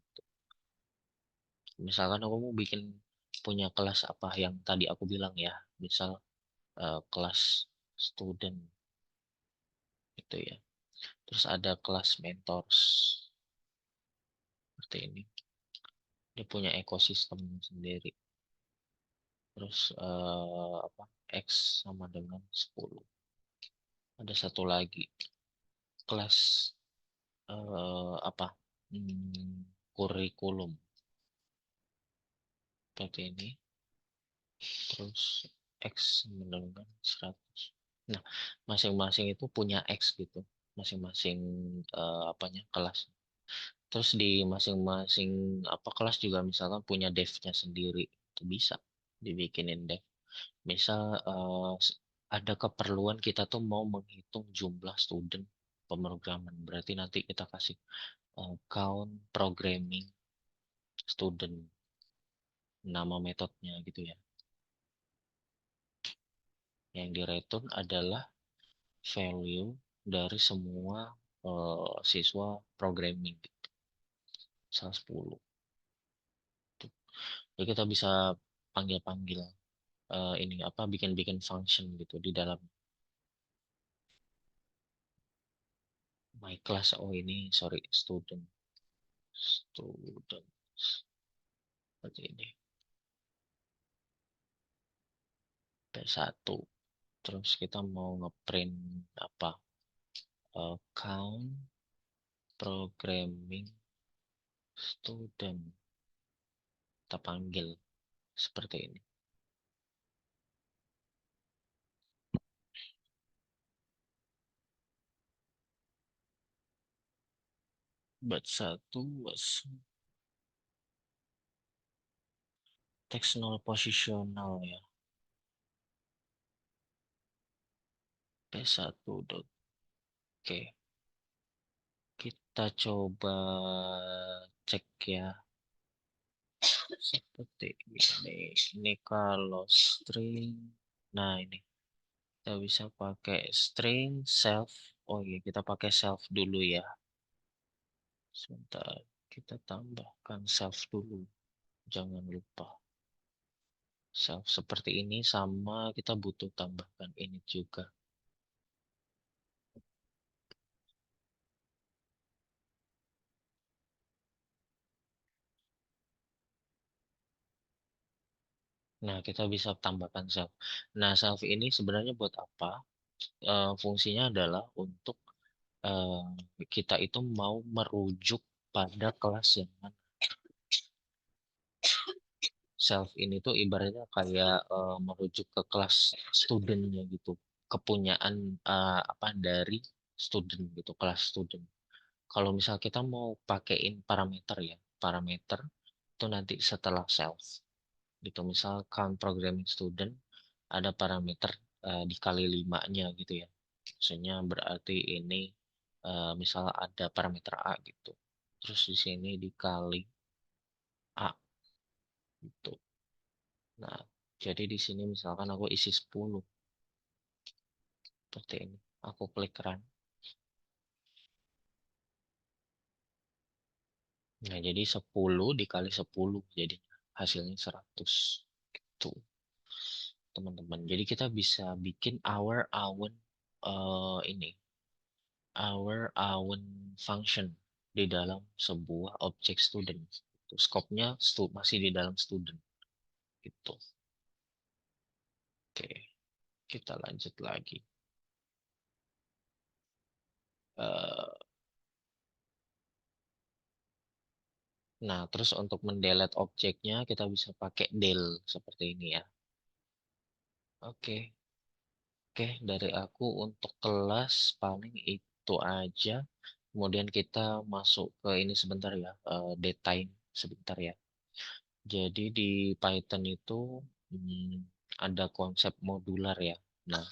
Misalkan aku mau bikin punya kelas apa yang tadi aku bilang ya. Misal kelas student gitu ya. Terus ada kelas mentors seperti ini. Dia punya ekosistem sendiri. Terus apa? X sama dengan 10. Ada satu lagi kelas apa? Kurikulum seperti ini. Terus X sama dengan 100. Nah, masing-masing itu punya X gitu. Masing-masing apanya kelas. Terus di masing-masing apa kelas juga misalkan punya devnya sendiri. Itu bisa dibikinin dev. Misal ada keperluan kita tuh mau menghitung jumlah student pemrograman. Berarti nanti kita kasih count programming student, nama metodenya gitu ya. Yang direturn adalah value dari semua siswa programming gitu. Misal 10. Jadi kita bisa panggil-panggil ini apa bikin-bikin function gitu di dalam my class. Oh ini sorry student seperti ini P1. Terus kita mau ngeprint apa count programming student, kita panggil seperti ini. Bat satu was teks null positional ya. P1 dot. Oke, kita coba cek ya. Seperti ini. Ini kalau string. Nah, ini kita bisa pakai string self. Oh iya, kita pakai self dulu ya. Sebentar, kita tambahkan self dulu. Jangan lupa. Self seperti ini sama kita butuh tambahkan ini juga. Nah, kita bisa tambahkan self. Nah, self ini sebenarnya buat apa? Fungsinya adalah untuk kita itu mau merujuk pada kelas yang mana. Self ini tuh ibaratnya kayak merujuk ke kelas studentnya gitu, kepunyaan apa dari student gitu, kelas student. Kalau misal kita mau pakein parameter ya, parameter itu nanti setelah self gitu. Misal count programming student ada parameter dikali 5-nya gitu ya. Maksudnya berarti ini misal ada parameter A gitu. Terus di sini dikali A gitu. Nah, jadi di sini misalkan aku isi 10 seperti ini. Aku klik run. Nah, jadi 10 dikali 10 jadi hasilnya 100 gitu, teman-teman. Jadi kita bisa bikin our own ini our own function di dalam sebuah objek student. Itu scope-nya masih di dalam student gitu. Oke, kita lanjut lagi. Eh, Nah, terus untuk mendelete objeknya kita bisa pakai del seperti ini ya. Oke, oke dari aku untuk kelas paling itu aja. Kemudian kita masuk ke ini sebentar ya, daytime sebentar ya. Jadi di Python itu ada konsep modular ya. Nah,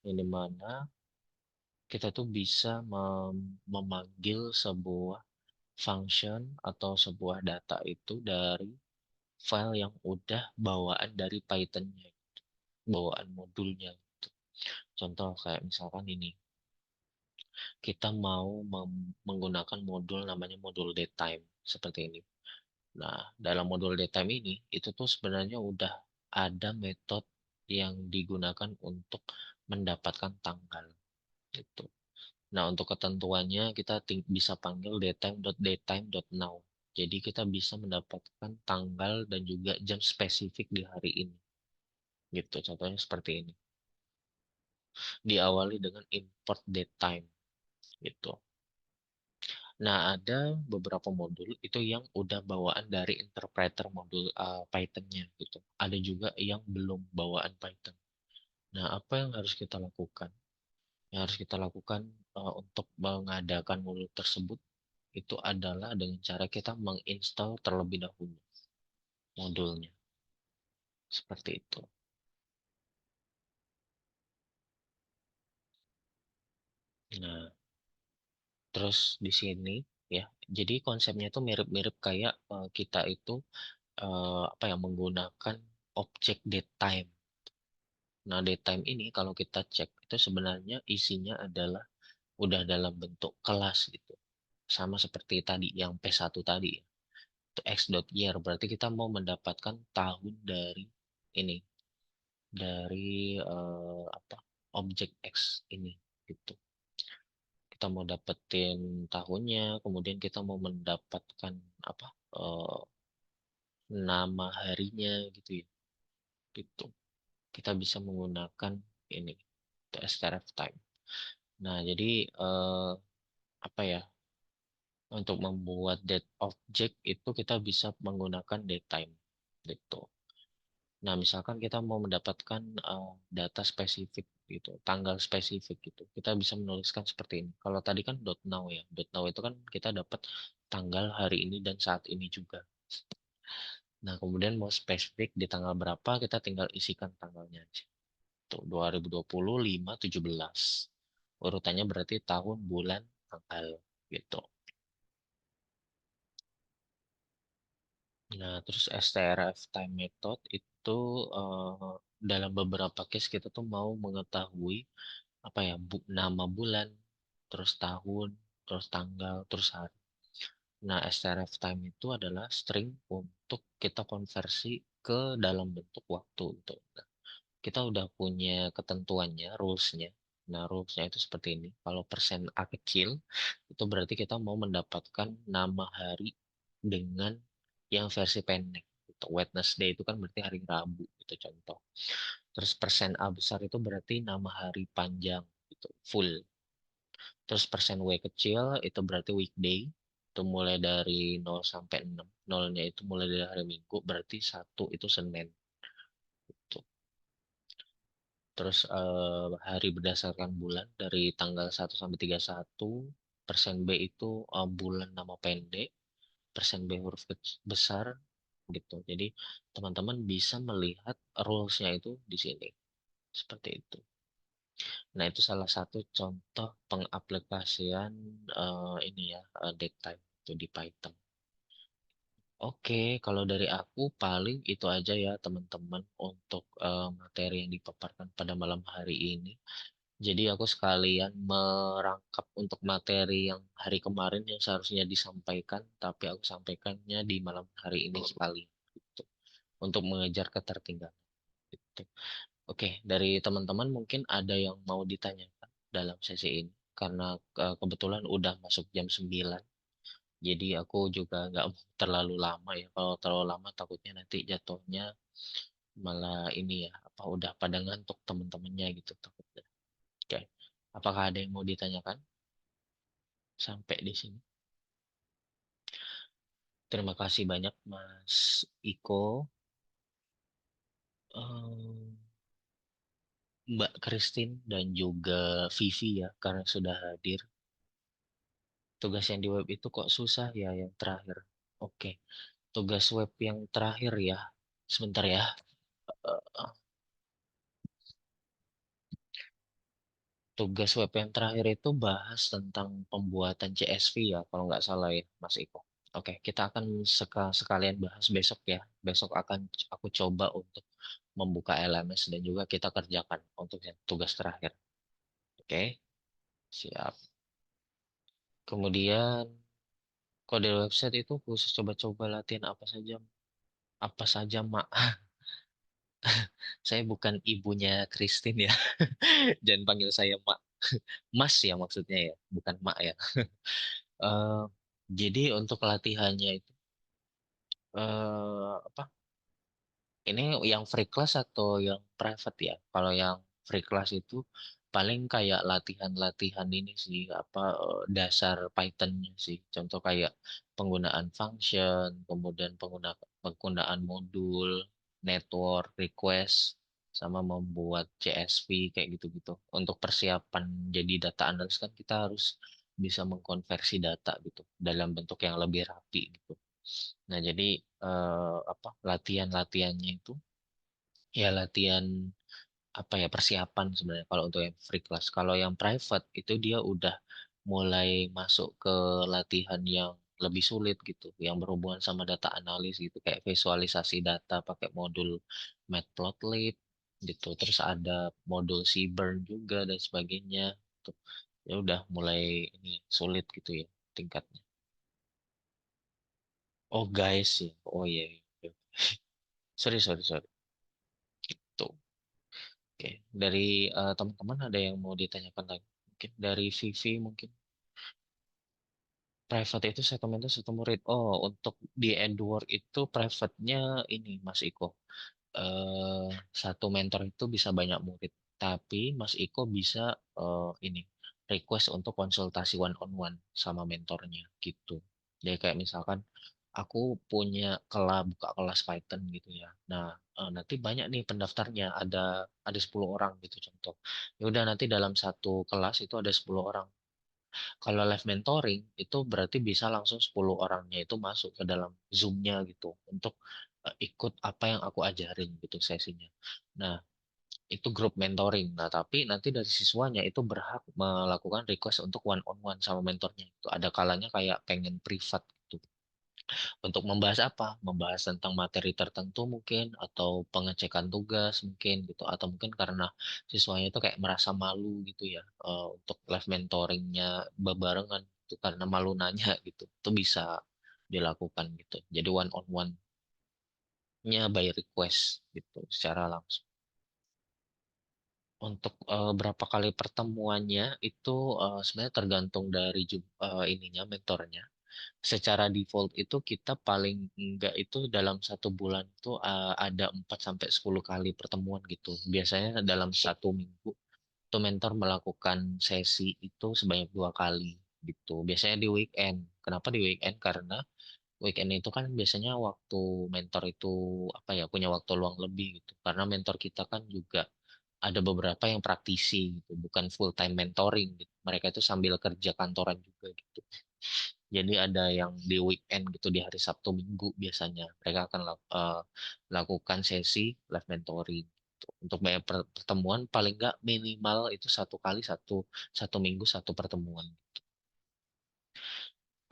ini mana kita tuh bisa memanggil sebuah function atau sebuah data itu dari file yang udah bawaan dari Python-nya, bawaan modulnya. Contoh kayak misalkan ini, kita mau menggunakan modul namanya modul datetime seperti ini. Nah, dalam modul datetime ini itu tuh sebenarnya udah ada metode yang digunakan untuk mendapatkan tanggal itu. Nah, untuk ketentuannya kita bisa panggil datetime.datetime.now. Jadi kita bisa mendapatkan tanggal dan juga jam spesifik di hari ini. Gitu, contohnya seperti ini. Diawali dengan import datetime gitu. Nah, ada beberapa modul itu yang udah bawaan dari interpreter modul Python-nya gitu. Ada juga yang belum bawaan Python. Nah, apa yang harus kita lakukan? Yang harus kita lakukan untuk mengadakan modul tersebut itu adalah dengan cara kita menginstal terlebih dahulu modulnya. Seperti itu. Nah, terus di sini ya, jadi konsepnya itu mirip-mirip kayak kita itu apa ya menggunakan objek datetime. Nah, datetime ini kalau kita cek itu sebenarnya isinya adalah udah dalam bentuk kelas gitu. Sama seperti tadi yang P1 tadi ya. Itu x.year berarti kita mau mendapatkan tahun dari ini dari apa objek X ini gitu. Kita mau dapetin tahunnya, kemudian kita mau mendapatkan apa eh, nama harinya gitu ya. Gitu. Kita bisa menggunakan ini strf time. Nah, jadi apa ya? Untuk membuat date object itu kita bisa menggunakan datetime gitu. Nah, misalkan kita mau mendapatkan data spesifik gitu, tanggal spesifik gitu, kita bisa menuliskan seperti ini. Kalau tadi kan .now ya, .now itu kan kita dapat tanggal hari ini dan saat ini juga. Nah, kemudian mau spesifik di tanggal berapa, kita tinggal isikan tanggalnya aja. Tuh, 2020 5/17. Urutannya berarti tahun, bulan, tanggal gitu. Nah, terus strf time method itu dalam beberapa case kita tuh mau mengetahui apa ya nama bulan, terus tahun, terus tanggal, terus hari. Nah, strf time itu adalah string untuk kita konversi ke dalam bentuk waktu gitu. Nah, kita udah punya ketentuannya, rulesnya. Nah, rulesnya itu seperti ini. Kalau persen A kecil, itu berarti kita mau mendapatkan nama hari dengan yang versi pendek. Gitu. Wednesday itu kan berarti hari Rabu, itu contoh. Terus persen A besar itu berarti nama hari panjang, gitu, full. Terus persen W kecil itu berarti weekday. Itu mulai dari 0 sampai 6. Nolnya itu mulai dari hari Minggu, berarti satu itu Senin. Gitu. Terus hari berdasarkan bulan dari tanggal 1 sampai 31. Persen B itu bulan nama pendek. Persen B huruf besar gitu. Jadi teman-teman bisa melihat rules-nya itu di sini. Seperti itu. Nah, itu salah satu contoh pengaplikasian ini ya, date type itu di Python. Oke, kalau dari aku paling itu aja ya teman-teman untuk materi yang dipaparkan pada malam hari ini. Jadi aku sekalian merangkap untuk materi yang hari kemarin yang seharusnya disampaikan, tapi aku sampaikannya di malam hari ini sekali, gitu, untuk mengejar ketertinggalan. Gitu. Oke, dari teman-teman mungkin ada yang mau ditanyakan dalam sesi ini, karena kebetulan udah masuk jam 9. Jadi aku juga nggak mau terlalu lama ya. Kalau terlalu lama takutnya nanti jatuhnya malah ini ya, apa udah pada ngantuk teman-temannya gitu takutnya. Oke, apakah ada yang mau ditanyakan sampai di sini? Terima kasih banyak Mas Iko, eh, Mbak Christine, dan juga Vivi ya karena sudah hadir. Tugas yang di web itu kok susah ya yang terakhir. Oke, tugas web yang terakhir ya. Sebentar ya. Eh, Tugas web yang terakhir itu bahas tentang pembuatan CSV ya, kalau nggak salah ya, Mas Iko. Oke, kita akan sekalian bahas besok ya. Besok akan aku coba untuk membuka LMS dan juga kita kerjakan untuk yang tugas terakhir. Oke, siap. Kemudian, kalau dari website itu khusus coba-coba latihan apa saja, Mak. Saya bukan ibunya Christine ya. Jangan panggil saya Mak. Mas ya maksudnya ya, bukan Mak ya. Eh, jadi untuk latihannya itu apa? Ini yang free class atau yang private ya? Kalau yang free class itu paling kayak latihan-latihan ini sih, apa dasar Python-nya sih. Contoh kayak penggunaan function, kemudian penggunaan modul, network, request, sama membuat CSV kayak gitu-gitu. Untuk persiapan jadi data analis kan kita harus bisa mengkonversi data gitu dalam bentuk yang lebih rapi gitu. Nah, jadi apa latihan-latihannya itu ya latihan apa ya persiapan sebenarnya kalau untuk yang free class. Kalau yang private itu dia udah mulai masuk ke latihan yang lebih sulit gitu, yang berhubungan sama data analis gitu, kayak visualisasi data pakai modul Matplotlib gitu. Terus ada modul Seaborn juga dan sebagainya. Tuh. Ya udah mulai ini sulit gitu ya tingkatnya. Oh guys ya. Oh iya. Iya. Sorry, sorry, sorry. Gitu. Oke, dari teman-teman ada yang mau ditanyakan lagi? Mungkin dari Vivi mungkin. Private itu satu murid. Oh, untuk di Edward itu private-nya ini Mas Iko. eh, Satu mentor itu bisa banyak murid. Tapi Mas Iko bisa ini request untuk konsultasi one on one sama mentornya gitu. Jadi kayak misalkan aku punya buka kelas Python gitu ya. Nah, nanti banyak nih pendaftarnya, ada 10 orang gitu contoh. Ya udah nanti dalam satu kelas itu ada 10 orang. Kalau live mentoring itu berarti bisa langsung 10 orangnya itu masuk ke dalam Zoom-nya gitu untuk ikut apa yang aku ajarin gitu sesinya. Nah, itu grup mentoring. Nah, tapi nanti dari siswanya itu berhak melakukan request untuk one on one sama mentornya. Itu ada kalanya kayak pengen privat gitu. Untuk membahas apa? Membahas tentang materi tertentu mungkin atau pengecekan tugas mungkin gitu atau mungkin karena siswanya itu kayak merasa malu gitu ya untuk live mentoringnya bebarengan itu karena malu nanya gitu. Itu bisa dilakukan gitu. Jadi one on one-nya by request gitu secara langsung. Untuk berapa kali pertemuannya itu sebenarnya tergantung dari ininya mentornya. Secara default itu kita paling enggak itu dalam satu bulan itu ada 4 sampai 10 kali pertemuan gitu. Biasanya dalam satu minggu itu mentor melakukan sesi itu sebanyak 2 kali gitu. Biasanya di weekend. Kenapa di weekend? Karena weekend itu kan biasanya waktu mentor itu apa ya punya waktu luang lebih gitu. Karena mentor kita kan juga ada beberapa yang praktisi gitu, bukan full time mentoring gitu. Mereka itu sambil kerja kantoran juga gitu. Jadi ada yang di weekend gitu di hari Sabtu Minggu biasanya mereka akan lakukan sesi live mentoring. Gitu. Untuk banyak pertemuan paling nggak minimal itu satu kali satu minggu satu pertemuan.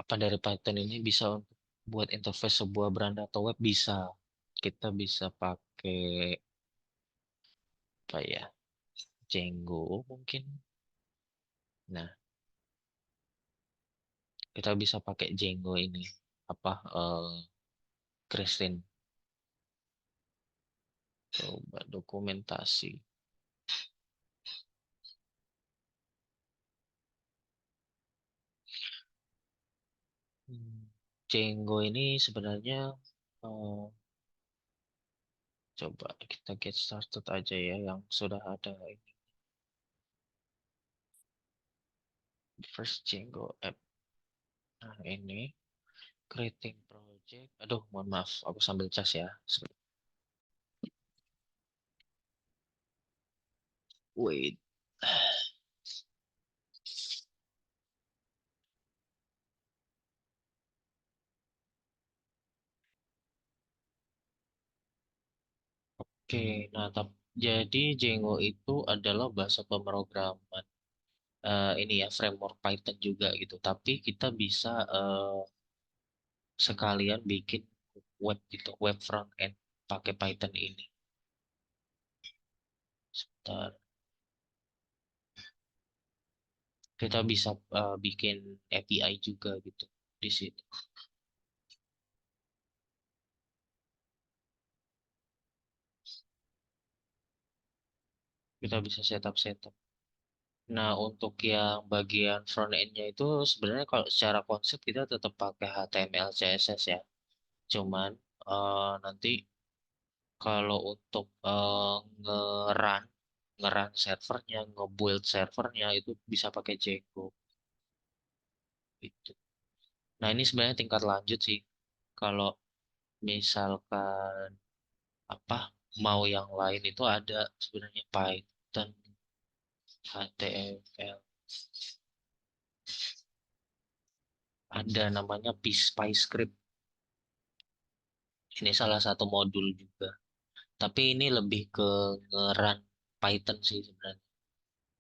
Apa dari Python ini bisa untuk buat interface sebuah brand atau web bisa. Kita bisa pakai apa ya? Django mungkin. Nah, kita bisa pakai Django ini apa Christine coba dokumentasi. Hmm, Django ini sebenarnya eh, coba kita get started aja ya yang sudah ada ini. First Django app. Nah, ini creating project. Aduh, mohon maaf, aku sambil cas ya. Wait. Oke, nah jadi Django itu adalah bahasa pemrograman. ini ya framework Python juga gitu. Tapi kita bisa sekalian bikin web gitu, web front end pakai Python ini. Sebentar. Kita bisa bikin API juga gitu di situ. Kita bisa setup. Nah, untuk yang bagian front end-nya itu sebenarnya kalau secara konsep kita tetap pakai HTML, CSS ya. Cuman nanti kalau untuk nge-run, nge-run servernya, nge-build servernya itu bisa pakai Django gitu. Nah, ini sebenarnya tingkat lanjut sih. Kalau misalkan apa mau yang lain itu ada sebenarnya Python, HTML, ada namanya PyScript. Ini salah satu modul juga. Tapi ini lebih ke nge-run Python sih sebenarnya.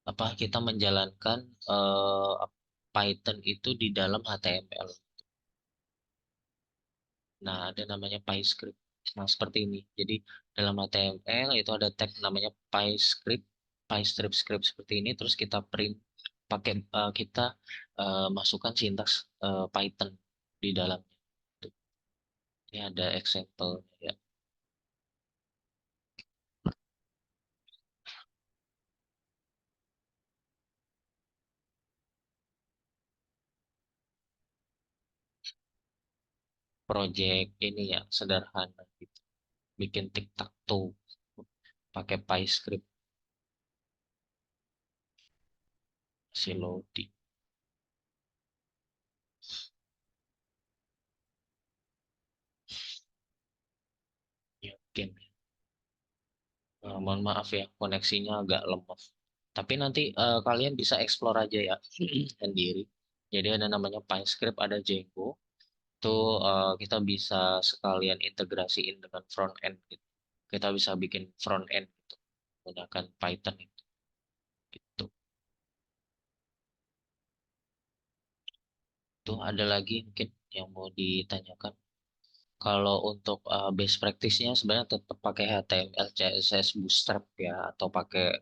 Apa kita menjalankan Python itu di dalam HTML. Nah, ada namanya PyScript. Nah, seperti ini. Jadi dalam HTML itu ada tag namanya PyScript, PyScript script seperti ini. Terus kita print pakai kita masukkan sintaks Python di dalamnya. Tuh, ini ada example ya. Project ini ya sederhana gitu. Bikin tic-tac-toe pakai PyScript si loading. Ya, mungkin. Mohon maaf ya, koneksinya agak lemah. Tapi nanti kalian bisa explore aja ya sendiri. Jadi ada namanya PyScript, ada Django. Itu kita bisa sekalian integrasiin dengan front end gitu. Kita bisa bikin front end gitu menggunakan Python itu. Gitu. Itu ada lagi mungkin yang mau ditanyakan. Kalau untuk best practice-nya sebenarnya tetap pakai HTML, CSS, Bootstrap ya, atau pakai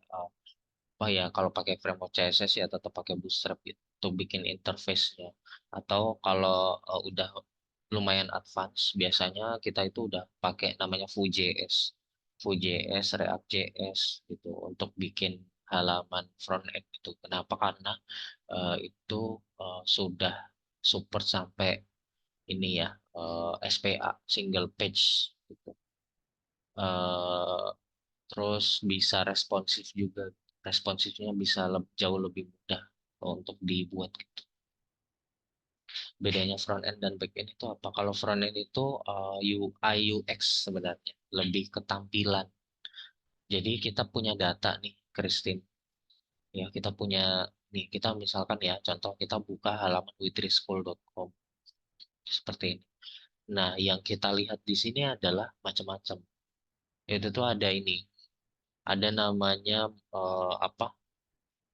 oh ya, kalau pakai framework CSS ya tetap pakai Bootstrap gitu untuk bikin interface-nya. Atau kalau udah lumayan advance, biasanya kita itu udah pakai namanya Vue.js, Vue.js, React.js gitu untuk bikin halaman front end itu. Kenapa? Karena itu sudah support sampai ini ya SPA, single page gitu. Eh, Terus bisa responsif juga. Responsifnya bisa jauh lebih mudah untuk dibuat gitu. Bedanya front end dan back end itu apa? Kalau front end itu UI UX sebenarnya, lebih ketampilan. Jadi kita punya data nih, Christine. Ya, kita punya nih, kita misalkan ya, contoh kita buka halaman witrischool.com seperti ini. Nah, yang kita lihat di sini adalah macam-macam. Itu tuh ada ini, ada namanya apa?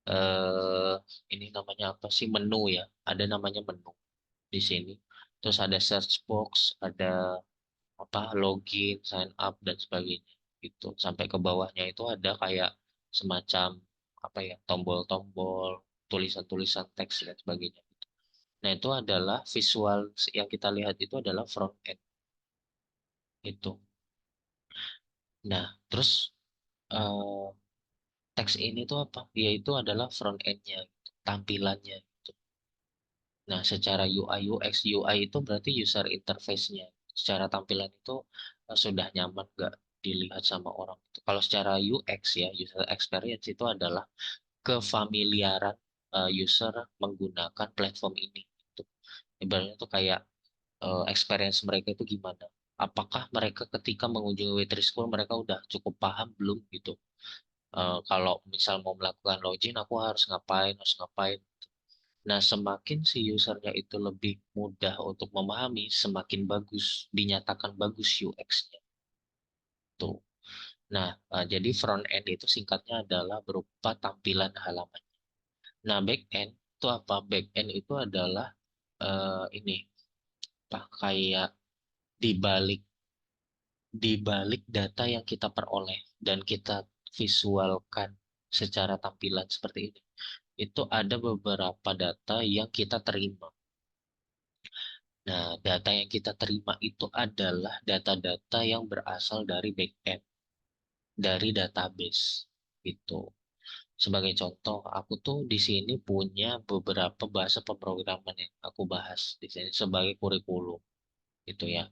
eh ini namanya apa sih menu ya? Ada namanya menu di sini. Terus ada search box, ada apa login, sign up dan sebagainya. Gitu. Sampai ke bawahnya itu ada kayak semacam apa ya tombol-tombol, tulisan-tulisan teks dan sebagainya. Nah itu adalah visual yang kita lihat itu adalah front end itu. Nah terus eh, teks ini tuh apa? Yaitu adalah front end-nya, gitu, tampilannya. Gitu. Nah, secara UI UX, UI itu berarti user interface-nya. Secara tampilan itu sudah nyaman nggak dilihat sama orang. Kalau secara UX ya, user experience itu adalah kefamiliaran user menggunakan platform ini. Gitu. Ibaratnya itu kayak experience mereka itu gimana. Apakah mereka ketika mengunjungi Waitress School mereka udah cukup paham belum gitu. Kalau misal mau melakukan login, aku harus ngapain. Nah, semakin si usernya itu lebih mudah untuk memahami, semakin bagus, dinyatakan bagus UX-nya. Tuh. Nah, jadi front end itu singkatnya adalah berupa tampilan halaman. Nah, back end itu apa? Back end itu adalah ini apa kayak di balik di balik data yang kita peroleh dan kita visualkan secara tampilan seperti ini. Itu ada beberapa data yang kita terima. Nah, data yang kita terima itu adalah data-data yang berasal dari backend, dari database. Gitu. Sebagai contoh, aku tuh di sini punya beberapa bahasa pemrograman yang aku bahas di sini sebagai kurikulum, gitu ya.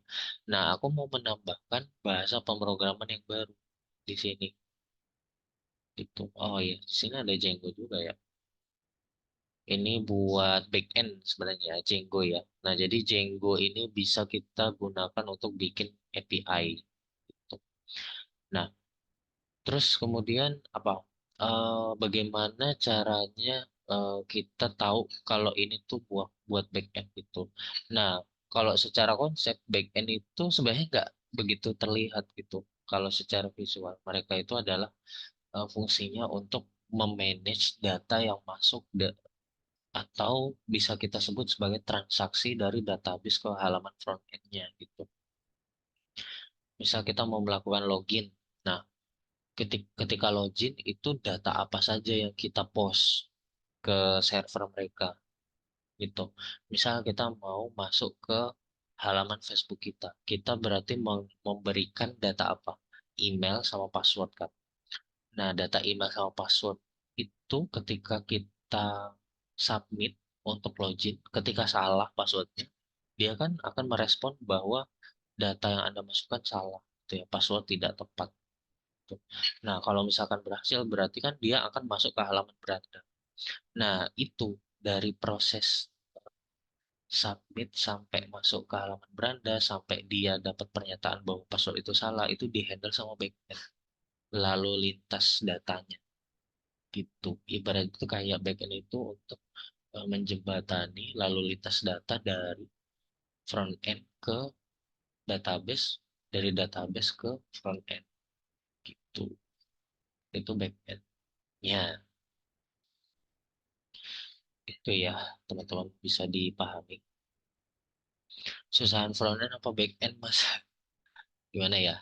Nah, aku mau menambahkan bahasa pemrograman yang baru di sini, gitu. Oh iya, di sini ada Django juga ya. Ini buat backend sebenarnya Django ya. Nah, jadi Django ini bisa kita gunakan untuk bikin API. Gitu. Nah, terus kemudian apa? Bagaimana caranya kita tahu kalau ini tuh buat backend itu? Nah, kalau secara konsep backend itu sebenarnya nggak begitu terlihat gitu. Kalau secara visual, mereka itu adalah fungsinya untuk memanage data yang masuk atau bisa kita sebut sebagai transaksi dari database ke halaman front end-nya gitu. Misal kita mau melakukan login. Nah, ketika login itu data apa saja yang kita post ke server mereka gitu. Misal kita mau masuk ke halaman Facebook kita, kita berarti memberikan data apa? Email sama password kan. Nah, data email sama password itu ketika kita submit untuk login, ketika salah passwordnya, dia kan akan merespon bahwa data yang Anda masukkan salah, gitu ya, password tidak tepat. Gitu. Nah, kalau misalkan berhasil, berarti kan dia akan masuk ke halaman beranda. Nah, itu dari proses submit sampai masuk ke halaman beranda, sampai dia dapat pernyataan bahwa password itu salah, itu dihandle sama backend. Lalu lintas datanya, gitu. Ibarat itu kayak backend itu untuk menjembatani lalu lintas data dari front end ke database, dari database ke front end, gitu. Itu back end-nya. Itu ya, teman-teman bisa dipahami. Susahan front end apa back end, Mas? Gimana ya?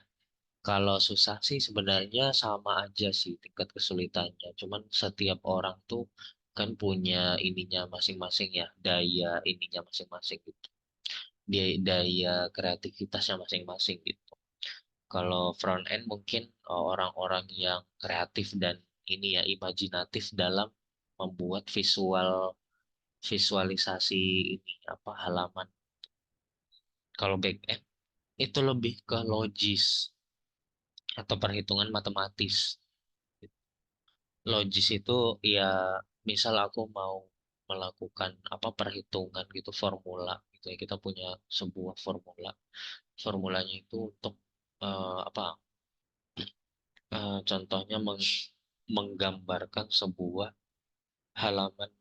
Kalau susah sih sebenarnya sama aja sih tingkat kesulitannya. Cuman setiap orang tuh kan punya ininya masing-masing ya, daya ininya masing-masing gitu. Dia daya kreativitasnya masing-masing gitu. Kalau front end mungkin orang-orang yang kreatif dan ini ya imajinatif dalam membuat visualisasi ini apa halaman. Kalau back end itu lebih ke logis atau perhitungan matematis. Logis itu ya misal aku mau melakukan apa perhitungan gitu formula gitu ya kita punya sebuah formula. Formulanya itu untuk apa contohnya menggambarkan sebuah halaman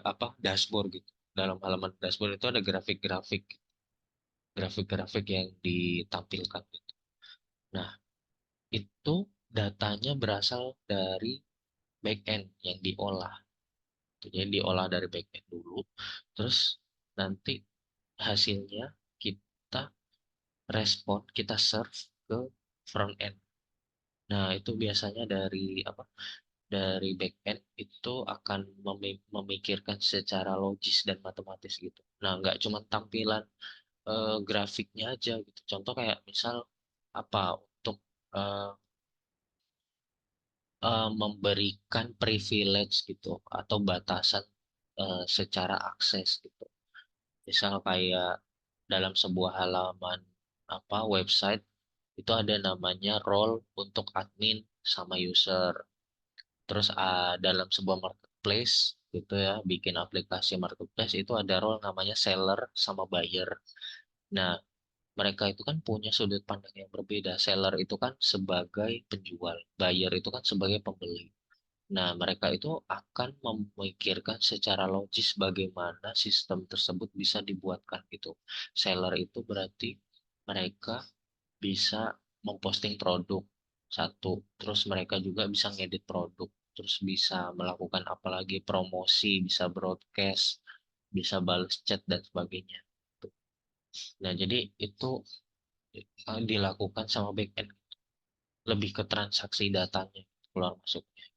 apa dashboard gitu. Dalam halaman dashboard itu ada grafik-grafik yang ditampilkan gitu. Nah, itu datanya berasal dari backend yang diolah. Jadi diolah dari backend dulu, terus nanti hasilnya kita kita serve ke front end. Nah, itu biasanya dari apa? Dari backend itu akan memikirkan secara logis dan matematis gitu. Nah, nggak cuma tampilan grafiknya aja gitu. Contoh kayak misal apa untuk eh, memberikan privilege gitu atau batasan secara akses gitu. Misal kayak dalam sebuah halaman apa website itu ada namanya role untuk admin sama user. Terus dalam sebuah marketplace gitu ya, bikin aplikasi marketplace itu ada role namanya seller sama buyer. Nah, mereka itu kan punya sudut pandang yang berbeda. Seller itu kan sebagai penjual, buyer itu kan sebagai pembeli. Nah, mereka itu akan memikirkan secara logis bagaimana sistem tersebut bisa dibuatkan gitu. Seller itu berarti mereka bisa memposting produk satu, terus mereka juga bisa ngedit produk. terus bisa melakukan apalagi promosi, bisa broadcast, bisa balas chat dan sebagainya. Nah, jadi itu dilakukan sama backend, lebih ke transaksi datanya keluar masuknya.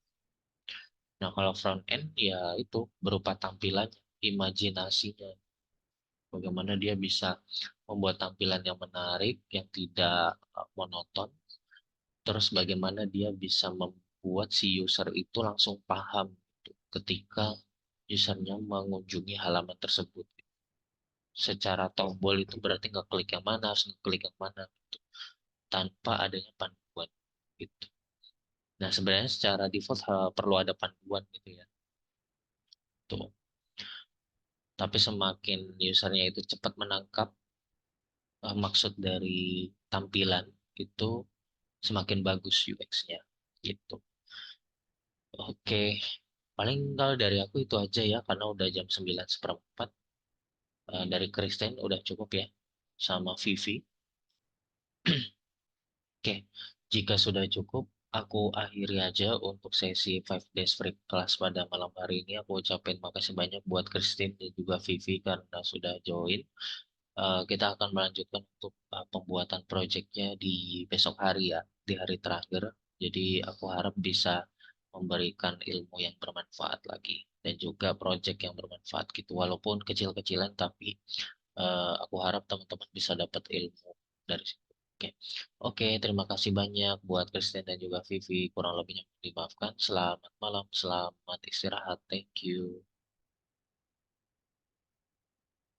Nah, kalau front end ya itu berupa tampilannya, imajinasinya, bagaimana dia bisa membuat tampilan yang menarik, yang tidak monoton, terus bagaimana dia bisa membuat si user itu langsung paham gitu, ketika usernya mengunjungi halaman tersebut. Secara tombol itu berarti ngeklik yang mana, harus ngeklik yang mana, gitu, tanpa adanya panduan gitu. Nah, sebenarnya secara default perlu ada panduan gitu ya. Tuh. Tapi semakin usernya itu cepat menangkap maksud dari tampilan itu, semakin bagus UX-nya gitu. Oke, paling kalau dari aku itu aja ya, karena udah jam 9:04. Dari Kristen udah cukup ya, sama Vivi. Oke, jika sudah cukup, aku akhiri aja untuk sesi 5 days free class pada malam hari ini. Aku ucapin makasih banyak buat Christine dan juga Vivi karena sudah join. Kita akan melanjutkan untuk pembuatan proyeknya di besok hari ya, di hari terakhir. Jadi aku harap bisa memberikan ilmu yang bermanfaat lagi dan juga proyek yang bermanfaat gitu. Walaupun kecil-kecilan, tapi aku harap teman-teman bisa dapat ilmu dari situ. Oke, Oke, terima kasih banyak buat Kristen dan juga Vivi. Kurang lebihnya dimaafkan. Selamat malam, selamat istirahat. Thank you.